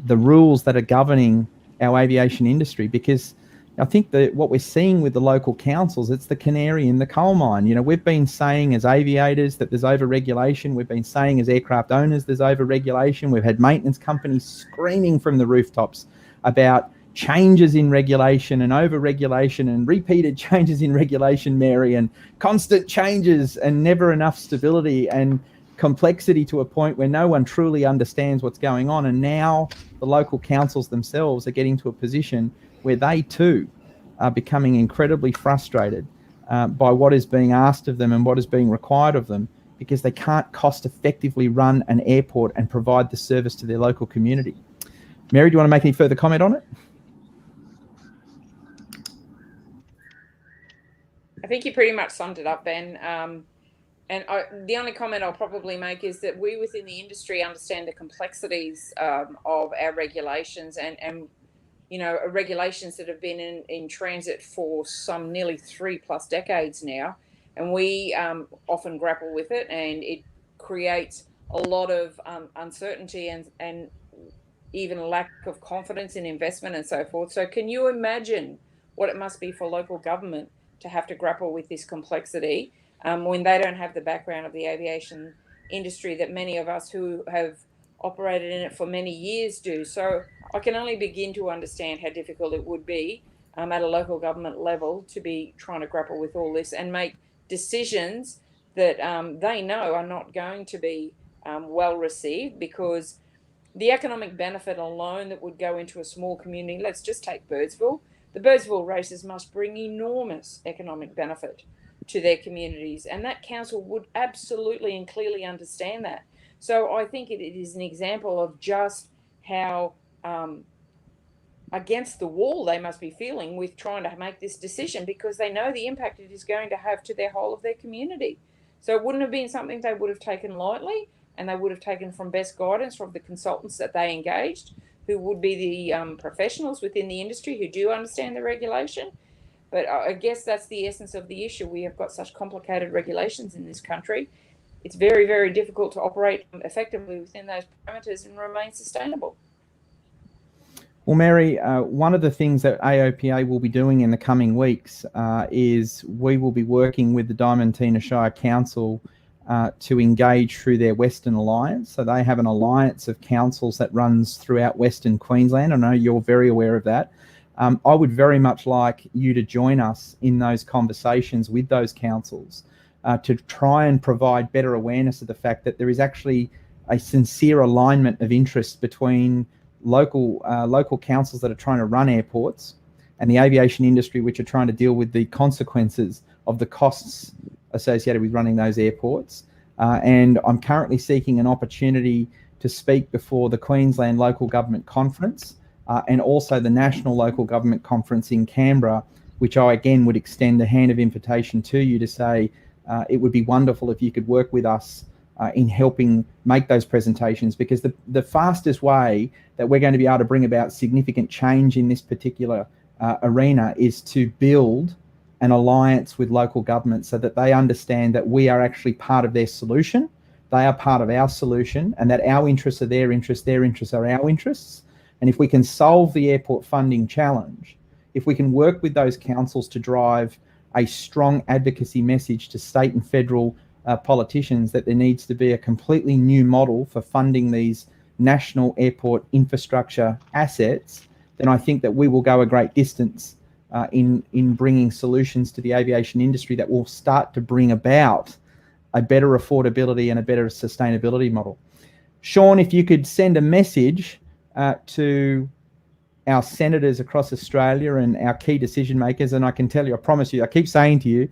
the rules that are governing our aviation industry. Because I think that what we're seeing with the local councils, it's the canary in the coal mine. We've been saying as aviators that there's over-regulation. We've been saying as aircraft owners there's over-regulation. We've had maintenance companies screaming from the rooftops about changes in regulation and over-regulation and repeated changes in regulation, Mary, and constant changes and never enough stability and complexity to a point where no one truly understands what's going on. And now the local councils themselves are getting to a position where they too are becoming incredibly frustrated by what is being asked of them and what is being required of them, because they can't cost effectively run an airport and provide the service to their local community. Mary, do you want to make any further comment on it? I think you pretty much summed it up, Ben. The only comment I'll probably make is that we within the industry understand the complexities of our regulations and regulations that have been in transit for some nearly 3+ decades now. And we often grapple with it, and it creates a lot of uncertainty and even lack of confidence in investment and so forth. So can you imagine what it must be for local government to have to grapple with this complexity when they don't have the background of the aviation industry that many of us who have operated in it for many years do? So I can only begin to understand how difficult it would be at a local government level to be trying to grapple with all this and make decisions that they know are not going to be well received, because the economic benefit alone that would go into a small community, let's just take Birdsville. The Birdsville Races must bring enormous economic benefit to their communities, and that council would absolutely and clearly understand that. So I think it is an example of just how against the wall they must be feeling with trying to make this decision, because they know the impact it is going to have to their whole of their community. So it wouldn't have been something they would have taken lightly, and they would have taken from best guidance from the consultants that they engaged, who would be the professionals within the industry who do understand the regulation. But I guess that's the essence of the issue. We have got such complicated regulations in this country. It's very, very difficult to operate effectively within those parameters and remain sustainable. Well, Mary, one of the things that AOPA will be doing in the coming weeks is we will be working with the Diamantina Shire Council to engage through their Western Alliance. So they have an alliance of councils that runs throughout Western Queensland. I know you're very aware of that. I would very much like you to join us in those conversations with those councils to try and provide better awareness of the fact that there is actually a sincere alignment of interest between local councils that are trying to run airports and the aviation industry, which are trying to deal with the consequences of the costs associated with running those airports. And I'm currently seeking an opportunity to speak before the Queensland Local Government Conference and also the National Local Government Conference in Canberra, which I again would extend a hand of invitation to you to say it would be wonderful if you could work with us in helping make those presentations, because the fastest way that we're going to be able to bring about significant change in this particular arena is to build an alliance with local governments so that they understand that we are actually part of their solution, they are part of our solution, and that our interests are their interests are our interests. And if we can solve the airport funding challenge, if we can work with those councils to drive a strong advocacy message to state and federal politicians that there needs to be a completely new model for funding these national airport infrastructure assets, then I think that we will go a great distance in bringing solutions to the aviation industry that will start to bring about a better affordability and a better sustainability model. Shawn, if you could send a message to our senators across Australia and our key decision makers, and I can tell you, I promise you, I keep saying to you,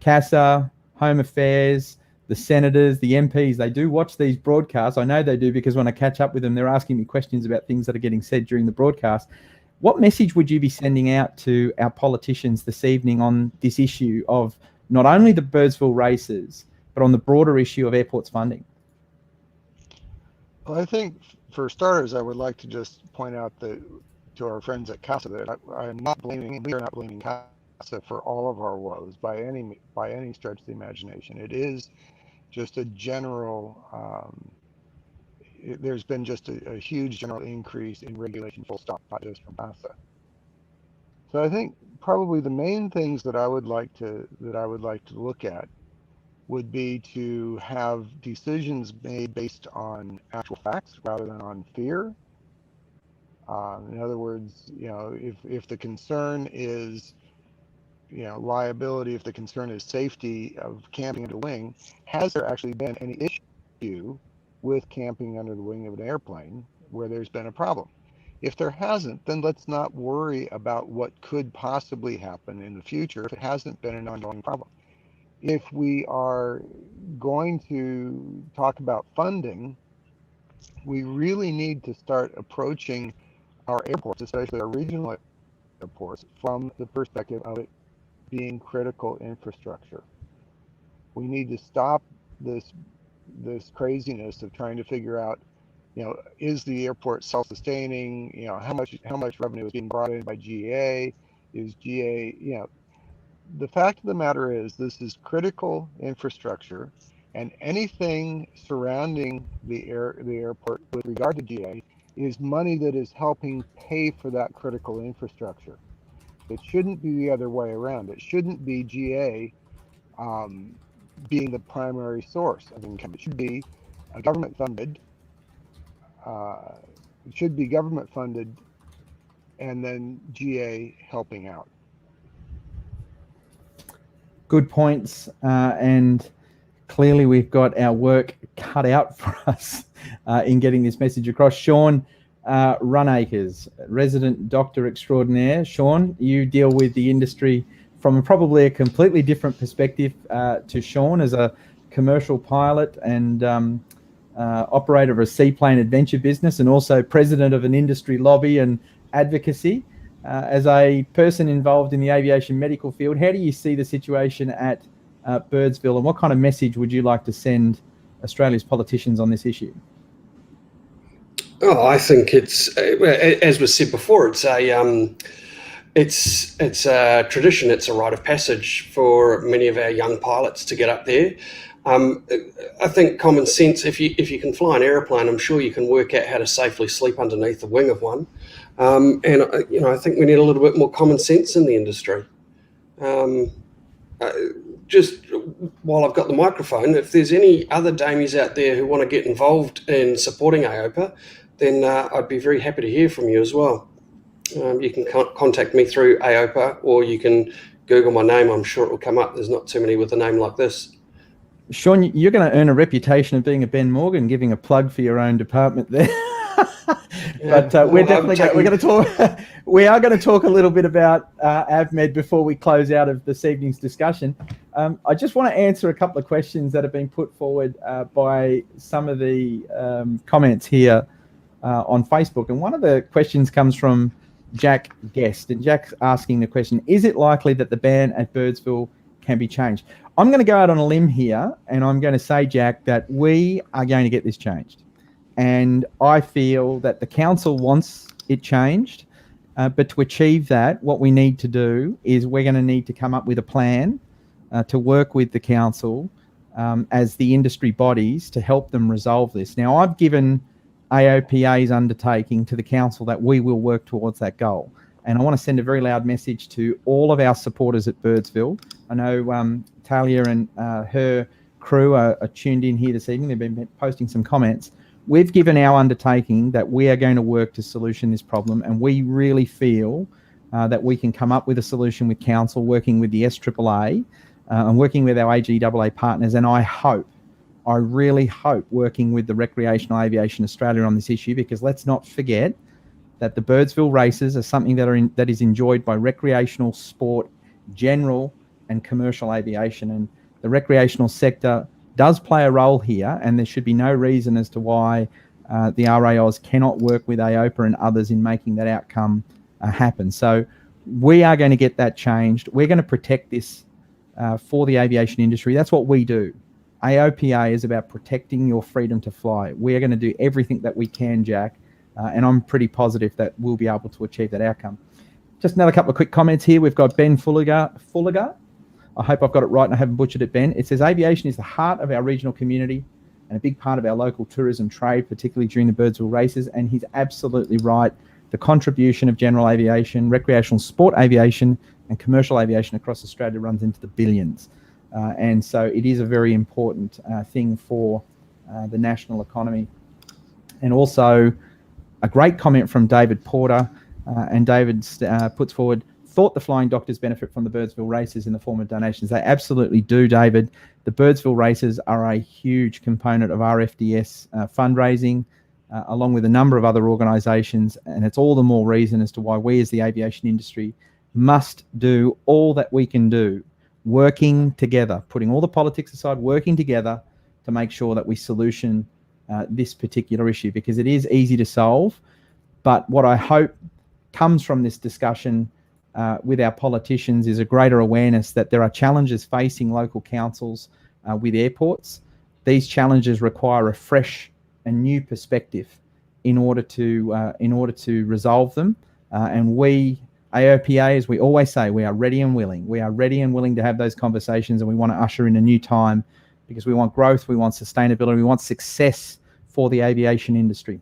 CASA, Home Affairs, the senators, the MPs, they do watch these broadcasts. I know they do, because when I catch up with them, they're asking me questions about things that are getting said during the broadcast. What message would you be sending out to our politicians this evening on this issue of not only the Birdsville Races, but on the broader issue of airports funding? Well, I think for starters, I would like to just point out that to our friends at CASA that we are not blaming CASA for all of our woes by any stretch of the imagination. It is just a general, there's been just a huge general increase in regulation, full stop, not just from CASA. So I think probably the main things that I would like to look at would be to have decisions made based on actual facts rather than on fear. In other words, if the concern is, liability, if the concern is safety of camping under the wing, has there actually been any issue with camping under the wing of an airplane where there's been a problem? If there hasn't, then let's not worry about what could possibly happen in the future if it hasn't been an ongoing problem. If we are going to talk about funding, we really need to start approaching our airports, especially our regional airports, from the perspective of it being critical infrastructure. We need to stop this craziness of trying to figure out, is the airport self-sustaining? How much revenue is being brought in by GA? Is GA, the fact of the matter is this is critical infrastructure, and anything surrounding the airport with regard to GA is money that is helping pay for that critical infrastructure. It shouldn't be the other way around. It shouldn't be GA being the primary source of income. It should be government funded. It should be government funded, and then GA helping out. Good points, and clearly we've got our work cut out for us in getting this message across. Shawn, Runacres, resident doctor extraordinaire. Shawn, you deal with the industry from probably a completely different perspective to Shawn as a commercial pilot and operator of a seaplane adventure business, and also president of an industry lobby and advocacy. As a person involved in the aviation medical field, how do you see the situation at Birdsville, and what kind of message would you like to send Australia's politicians on this issue? Oh, I think it's, as was said before, it's a tradition. It's a rite of passage for many of our young pilots to get up there. I think common sense. If you can fly an aeroplane, I'm sure you can work out how to safely sleep underneath the wing of one. And I think we need a little bit more common sense in the industry. Just while I've got the microphone, if there's any other damies out there who want to get involved in supporting AOPA, then I'd be very happy to hear from you as well. You can contact me through AOPA, or you can Google my name. I'm sure it will come up. There's not too many with a name like this. Shawn, you're going to earn a reputation of being a Ben Morgan, giving a plug for your own department there. But we are going to talk a little bit about AvMed before we close out of this evening's discussion. I just want to answer a couple of questions that have been put forward by some of the comments here on Facebook. And one of the questions comes from Jack Guest. And Jack's asking the question, is it likely that the ban at Birdsville can be changed? I'm going to go out on a limb here, and I'm going to say, Jack, that we are going to get this changed. And I feel that the council wants it changed. But to achieve that, what we need to do is we're going to need to come up with a plan to work with the council as the industry bodies to help them resolve this. Now, I've given AOPA's undertaking to the council that we will work towards that goal. And I want to send a very loud message to all of our supporters at Birdsville. I know Talia and her crew are tuned in here this evening. They've been posting some comments. We've given our undertaking that we are going to work to solution this problem, and we really feel that we can come up with a solution with council, working with the SAAA and working with our AGAA partners. And I really hope working with the Recreational Aviation Australia on this issue, because let's not forget that the Birdsville Races are something that is enjoyed by recreational sport, general and commercial aviation. And the recreational sector does play a role here, and there should be no reason as to why the RAOs cannot work with AOPA and others in making that outcome happen. So we are going to get that changed. We're going to protect this for the aviation industry. That's what we do. AOPA is about protecting your freedom to fly. We are going to do everything that we can, Jack, and I'm pretty positive that we'll be able to achieve that outcome. Just another couple of quick comments here. We've got Ben Fulliger. I hope I've got it right and I haven't butchered it, Ben. It says, aviation is the heart of our regional community and a big part of our local tourism trade, particularly during the Birdsville Races. And he's absolutely right. The contribution of general aviation, recreational sport aviation, and commercial aviation across Australia runs into the billions. And so it is a very important thing for the national economy. And also a great comment from David Porter. And David puts forward, thought the flying doctors benefit from the Birdsville Races in the form of donations. They absolutely do, David. The Birdsville Races are a huge component of RFDS fundraising, along with a number of other organisations. And it's all the more reason as to why we as the aviation industry must do all that we can do, working together, putting all the politics aside, working together to make sure that we solution this particular issue, because it is easy to solve. But what I hope comes from this discussion with our politicians is a greater awareness that there are challenges facing local councils with airports. These challenges require a fresh and new perspective in order to resolve them. And we, AOPA, as we always say, we are ready and willing. We are ready and willing to have those conversations, and we want to usher in a new time because we want growth, we want sustainability, we want success for the aviation industry.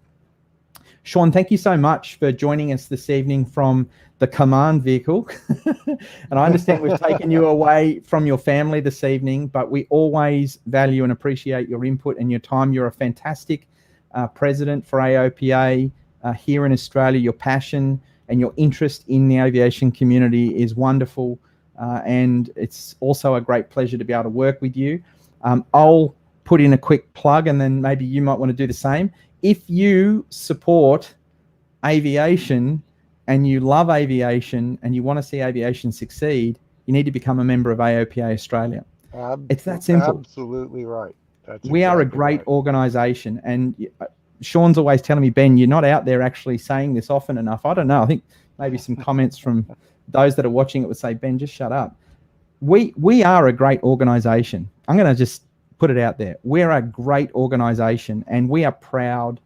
Shawn, thank you so much for joining us this evening from the command vehicle. And I understand we've taken you away from your family this evening, but we always value and appreciate your input and your time. You're a fantastic president for AOPA here in Australia. Your passion and your interest in the aviation community is wonderful. And it's also a great pleasure to be able to work with you. I'll put in a quick plug, and then maybe you might want to do the same. If you support aviation and you love aviation and you want to see aviation succeed, you need to become a member of AOPA Australia. It's that simple. Absolutely right. We are a great organisation, and Shawn's always telling me, Ben, you're not out there actually saying this often enough. I don't know. I think maybe some comments from those that are watching it would say, Ben, just shut up. We are a great organisation. I'm going to just put it out there. We're a great organisation, and we are proud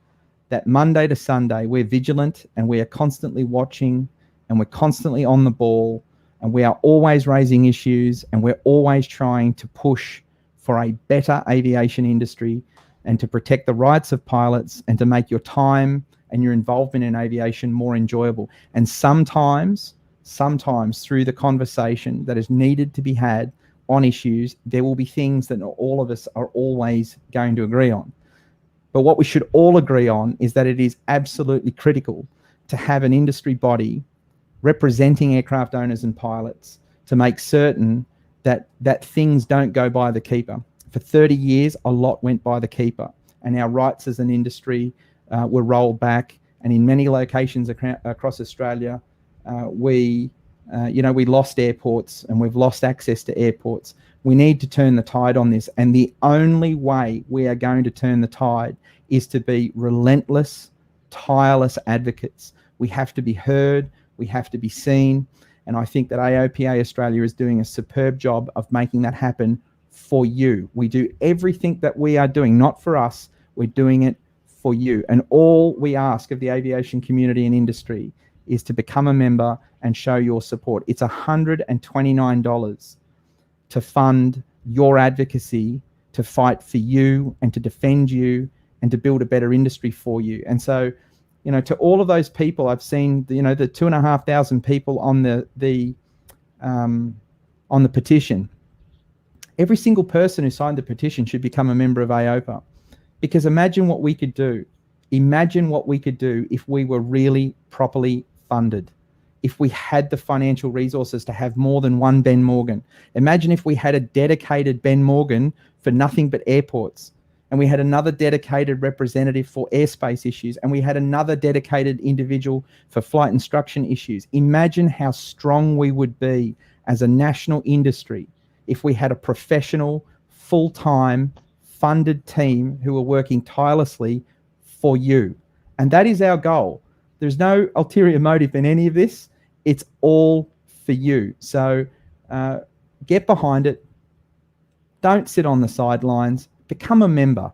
that Monday to Sunday we're vigilant and we are constantly watching and we're constantly on the ball, and we are always raising issues, and we're always trying to push for a better aviation industry and to protect the rights of pilots and to make your time and your involvement in aviation more enjoyable. And sometimes through the conversation that is needed to be had on issues, there will be things that not all of us are always going to agree on. But what we should all agree on is that it is absolutely critical to have an industry body representing aircraft owners and pilots to make certain that things don't go by the keeper. For 30 years, a lot went by the keeper, and our rights as an industry were rolled back. And in many locations across Australia, we lost airports, and we've lost access to airports. We need to turn the tide on this, and the only way we are going to turn the tide is to be relentless tireless advocates. We have to be heard, we have to be seen, and I think that AOPA Australia is doing a superb job of making that happen for you. We do everything that we are doing, not for us, we're doing it for you. And all we ask of the aviation community and industry is to become a member and show your support. It's $129 to fund your advocacy, to fight for you and to defend you and to build a better industry for you. And so, to all of those people, I've seen the 2,500 people on the petition. Every single person who signed the petition should become a member of AOPA, because imagine what we could do. Imagine what we could do if we were really properly funded, if we had the financial resources to have more than one Ben Morgan. Imagine if we had a dedicated Ben Morgan for nothing but airports, and we had another dedicated representative for airspace issues, and we had another dedicated individual for flight instruction issues. Imagine how strong we would be as a national industry if we had a professional, full-time, funded team who are working tirelessly for you. And that is our goal. There's no ulterior motive in any of this. It's all for you. So get behind it. Don't sit on the sidelines. Become a member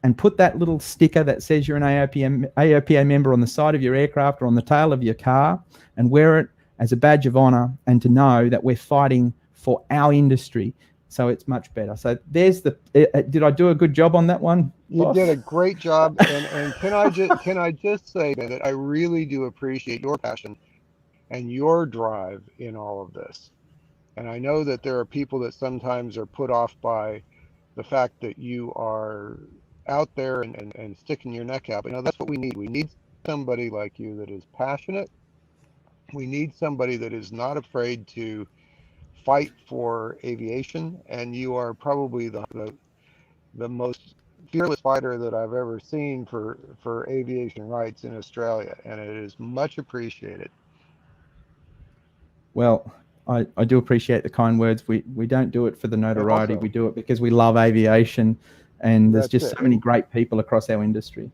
and put that little sticker that says you're an AOPA member on the side of your aircraft or on the tail of your car, and wear it as a badge of honor, and to know that we're fighting for our industry so it's much better. So there's did I do a good job on that one, boss? You did a great job. And can I just say that I really do appreciate your passion and your drive in all of this. And I know that there are people that sometimes are put off by the fact that you are out there and sticking your neck out. But that's what we need. We need somebody like you that is passionate. We need somebody that is not afraid to fight for aviation, and you are probably the most fearless fighter that I've ever seen for aviation rights in Australia, and it is much appreciated. Well, I do appreciate the kind words. We don't do it for the notoriety. We do it because we love aviation, and there's just so many great people across our industry.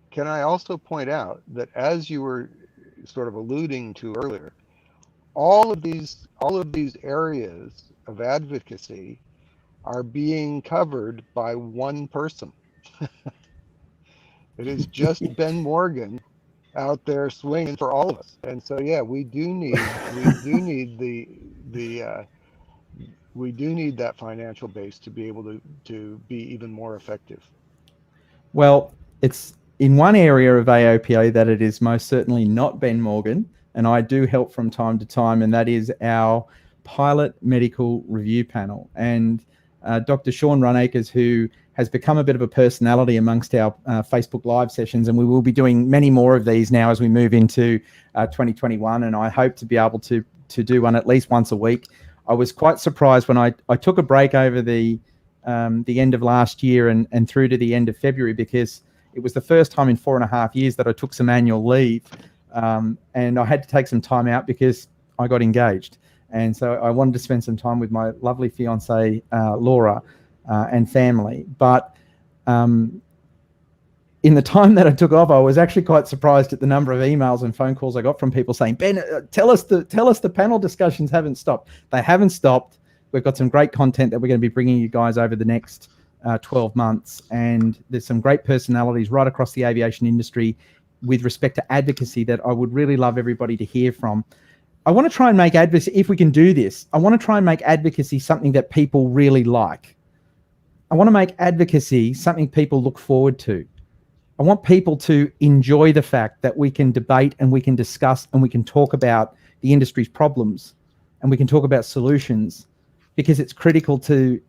Can I also point out that, as you were sort of alluding to earlier, all of these areas of advocacy are being covered by one person. It is just Ben Morgan out there swinging for all of us. And so, yeah, we do need that financial base to be able to be even more effective. Well, it's in one area of AOPA that it is most certainly not Ben Morgan, and I do help from time to time, and that is our pilot medical review panel. And Dr. Shawn Runacres, who has become a bit of a personality amongst our Facebook Live sessions, and we will be doing many more of these now as we move into 2021, and I hope to be able to do one at least once a week. I was quite surprised when I took a break over the end of last year and through to the end of February, because it was the first time in 4.5 years that I took some annual leave, and I had to take some time out because I got engaged. And so I wanted to spend some time with my lovely fiancée, Laura, and family. But in the time that I took off, I was actually quite surprised at the number of emails and phone calls I got from people saying, Ben, tell us the panel discussions haven't stopped. They haven't stopped. We've got some great content that we're going to be bringing you guys over the next 12 months. And there's some great personalities right across the aviation industry with respect to advocacy that I would really love everybody to hear from. I want to try and make advocacy, if we can do this, I want to try and make advocacy something that people really like. I want to make advocacy something people look forward to. I want people to enjoy the fact that we can debate and we can discuss and we can talk about the industry's problems and we can talk about solutions, because it's critical to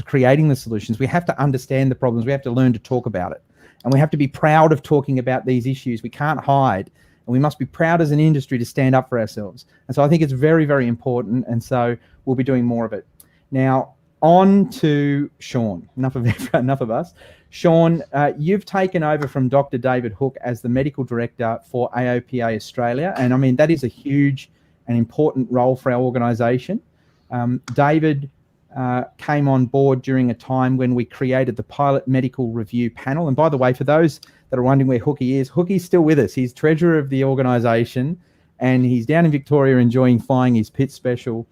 creating the solutions. We have to understand the problems. We have to learn to talk about it. And we have to be proud of talking about these issues. We can't hide. And we must be proud as an industry to stand up for ourselves. And so I think it's very, very important. And so we'll be doing more of it. Now, on to Shawn. Enough of us. Shawn, you've taken over from Dr. David Hook as the Medical Director for AOPA Australia. And I mean, that is a huge and important role for our organisation. David came on board during a time when we created the Pilot Medical Review Panel. And by the way, for those that are wondering where Hookie is, Hookie's still with us. He's treasurer of the organisation, and he's down in Victoria enjoying flying his pit special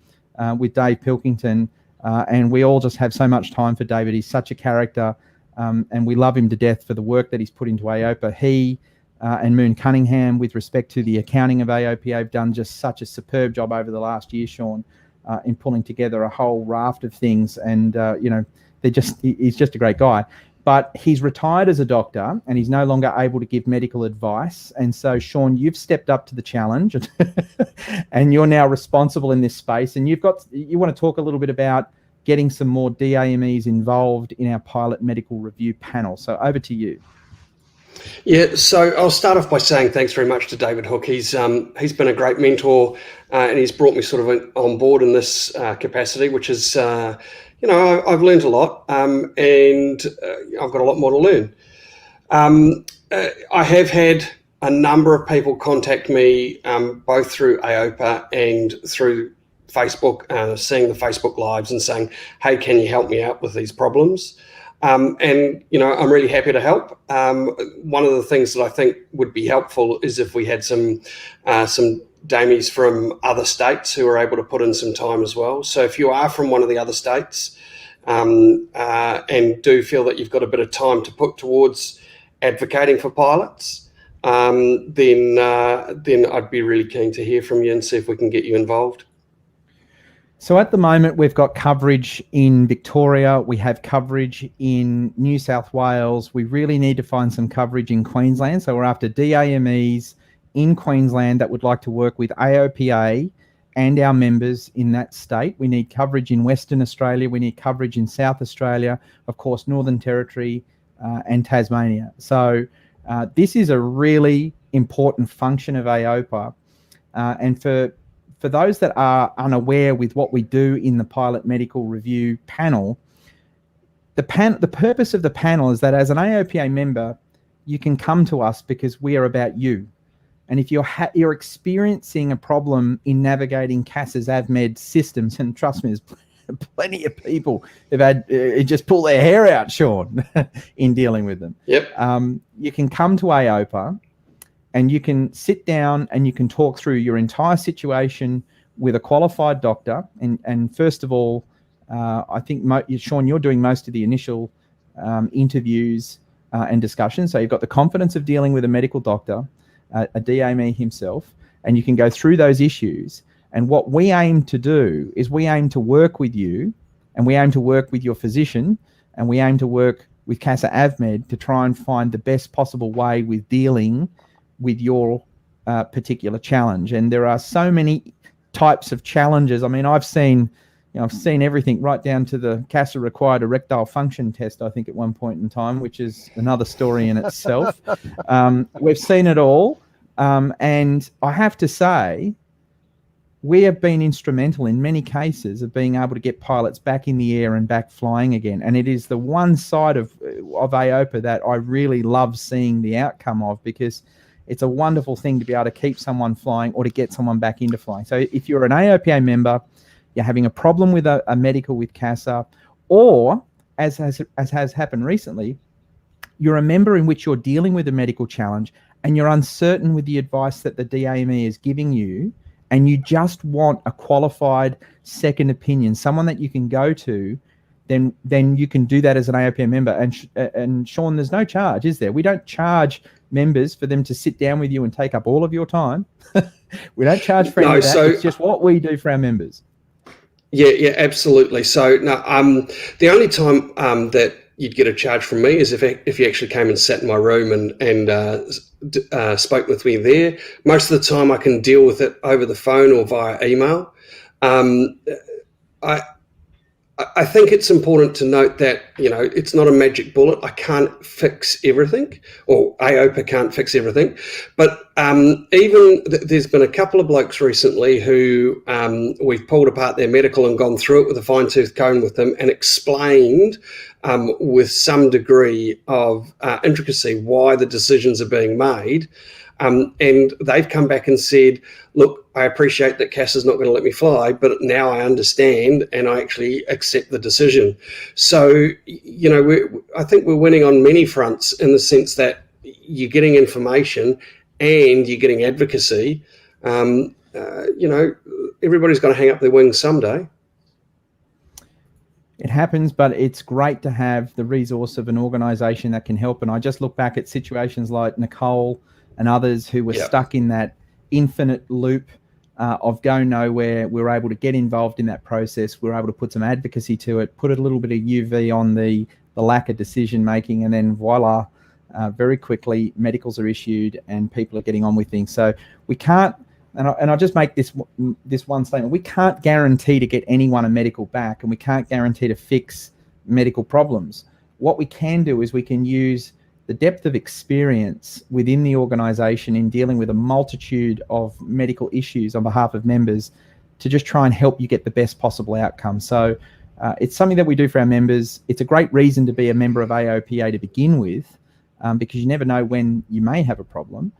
with Dave Pilkington. And we all just have so much time for David. He's such a character, and we love him to death for the work that he's put into AOPA. He and Moon Cunningham, with respect to the accounting of AOPA, have done just such a superb job over the last year, Shawn, in pulling together a whole raft of things. And, he's just a great guy. But he's retired as a doctor, and he's no longer able to give medical advice. And so, Shawn, you've stepped up to the challenge, and you're now responsible in this space. And you want to talk a little bit about getting some more DAMEs involved in our pilot medical review panel. So over to you. Yeah, so I'll start off by saying thanks very much to David Hook. He's been a great mentor, and he's brought me sort of on board in this capacity, which is, I've learned a lot, and I've got a lot more to learn. I have had a number of people contact me, both through AOPA and through Facebook, seeing the Facebook Lives and saying, hey, can you help me out with these problems? I'm really happy to help. One of the things that I think would be helpful is if we had some DAMEs from other states who are able to put in some time as well. So if you are from one of the other states and do feel that you've got a bit of time to put towards advocating for pilots, then I'd be really keen to hear from you and see if we can get you involved. So at the moment, we've got coverage in Victoria. We have coverage in New South Wales. We really need to find some coverage in Queensland. So we're after DAMEs in Queensland that would like to work with AOPA and our members in that state. We need coverage in Western Australia. We need coverage in South Australia, of course, Northern Territory and Tasmania. So this is a really important function of AOPA. And for those that are unaware with what we do in the pilot medical review panel, the purpose of the panel is that as an AOPA member, you can come to us because we are about you. And if you're experiencing a problem in navigating CASA's AVMED systems, and trust me, there's plenty of people who've had just pull their hair out, Shawn, in dealing with them. Yep. You can come to AOPA, and you can sit down and you can talk through your entire situation with a qualified doctor. And first of all, I think, Shawn, you're doing most of the initial interviews and discussions. So you've got the confidence of dealing with a medical doctor, a DAME himself, and you can go through those issues. And what we aim to do is we aim to work with you, and we aim to work with your physician, and we aim to work with CASA AVMED to try and find the best possible way with dealing with your particular challenge. And there are so many types of challenges. I mean, I've seen everything right down to the CASA required erectile function test, I think, at one point in time, which is another story in itself. We've seen it all. And I have to say, we have been instrumental in many cases of being able to get pilots back in the air and back flying again. And it is the one side of AOPA that I really love seeing the outcome of, because it's a wonderful thing to be able to keep someone flying or to get someone back into flying. So if you're an AOPA member, you're having a problem with a medical with CASA, or as has happened recently, you're a member in which you're dealing with a medical challenge and you're uncertain with the advice that the DAME is giving you, and you just want a qualified second opinion, someone that you can go to, then you can do that as an AOPA member. And Shawn, there's no charge, is there? We don't charge members for them to sit down with you and take up all of your time. We don't charge for any of that. So it's just what we do for our members. Yeah, absolutely. So the only time that you'd get a charge from me is if you actually came and sat in my room and spoke with me there. Most of the time I can deal with it over the phone or via email. I think it's important to note that, it's not a magic bullet. I can't fix everything, or AOPA can't fix everything. But there's been a couple of blokes recently who we've pulled apart their medical and gone through it with a fine-tooth comb with them and explained with some degree of intricacy why the decisions are being made. And they've come back and said, look, I appreciate that CASA's not going to let me fly, but now I understand and I actually accept the decision. So, I think we're winning on many fronts, in the sense that you're getting information and you're getting advocacy, everybody's going to hang up their wings someday. It happens, but it's great to have the resource of an organisation that can help. And I just look back at situations like Nicole and others who were stuck in that infinite loop of go nowhere. We were able to get involved in that process. We were able to put some advocacy to it, put a little bit of UV on the lack of decision making, and then voila, very quickly medicals are issued and people are getting on with things. So we can't, and I'll just make this one statement: we can't guarantee to get anyone a medical back, and we can't guarantee to fix medical problems. What we can do is we can use the depth of experience within the organisation in dealing with a multitude of medical issues on behalf of members to just try and help you get the best possible outcome. So it's something that we do for our members. It's a great reason to be a member of AOPA to begin with, because you never know when you may have a problem.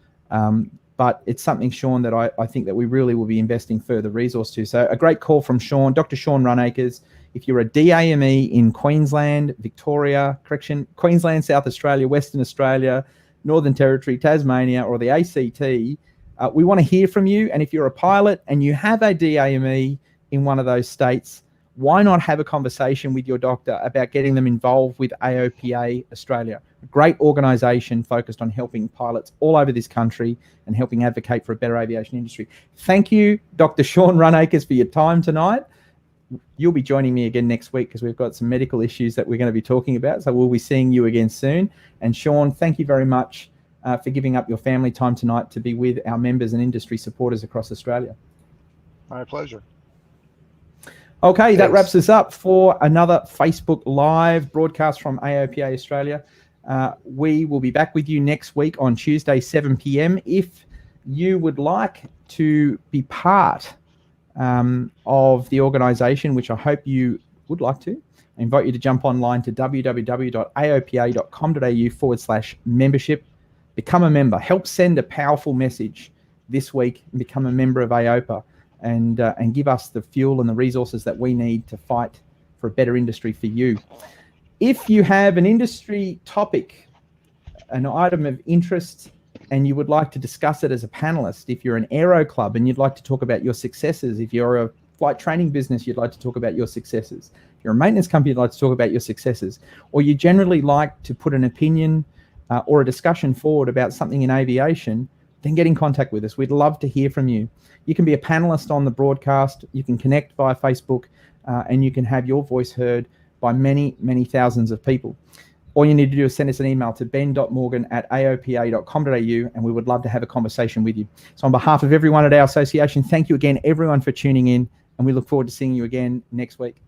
But it's something, Shawn, that I think that we really will be investing further resource to. So a great call from Shawn, Dr. Shawn Runacres. If you're a DAME in Queensland, Victoria, Queensland, South Australia, Western Australia, Northern Territory, Tasmania, or the ACT, we want to hear from you. And if you're a pilot and you have a DAME in one of those states, why not have a conversation with your doctor about getting them involved with AOPA Australia, a great organisation focused on helping pilots all over this country and helping advocate for a better aviation industry. Thank you, Dr. Shawn Runacres, for your time tonight. You'll be joining me again next week because we've got some medical issues that we're going to be talking about. So we'll be seeing you again soon. And Shawn, thank you very much for giving up your family time tonight to be with our members and industry supporters across Australia. My pleasure. Okay, Thanks. That wraps us up for another Facebook Live broadcast from AOPA Australia. We will be back with you next week on Tuesday, 7 p.m. If you would like to be part of the organisation, which I hope you would like to, I invite you to jump online to www.aopa.com.au/membership. Become a member. Help send a powerful message this week and become a member of AOPA, and give us the fuel and the resources that we need to fight for a better industry for you. If you have an industry topic, an item of interest, and you would like to discuss it as a panelist, if you're an aero club and you'd like to talk about your successes, if you're a flight training business, you'd like to talk about your successes, if you're a maintenance company, you'd like to talk about your successes, or you generally like to put an opinion or a discussion forward about something in aviation, then get in contact with us. We'd love to hear from you. You can be a panelist on the broadcast, you can connect via Facebook, and you can have your voice heard by many, many thousands of people. All you need to do is send us an email to ben.morgan@aopa.com.au, and we would love to have a conversation with you. So on behalf of everyone at our association, thank you again, everyone, for tuning in, and we look forward to seeing you again next week.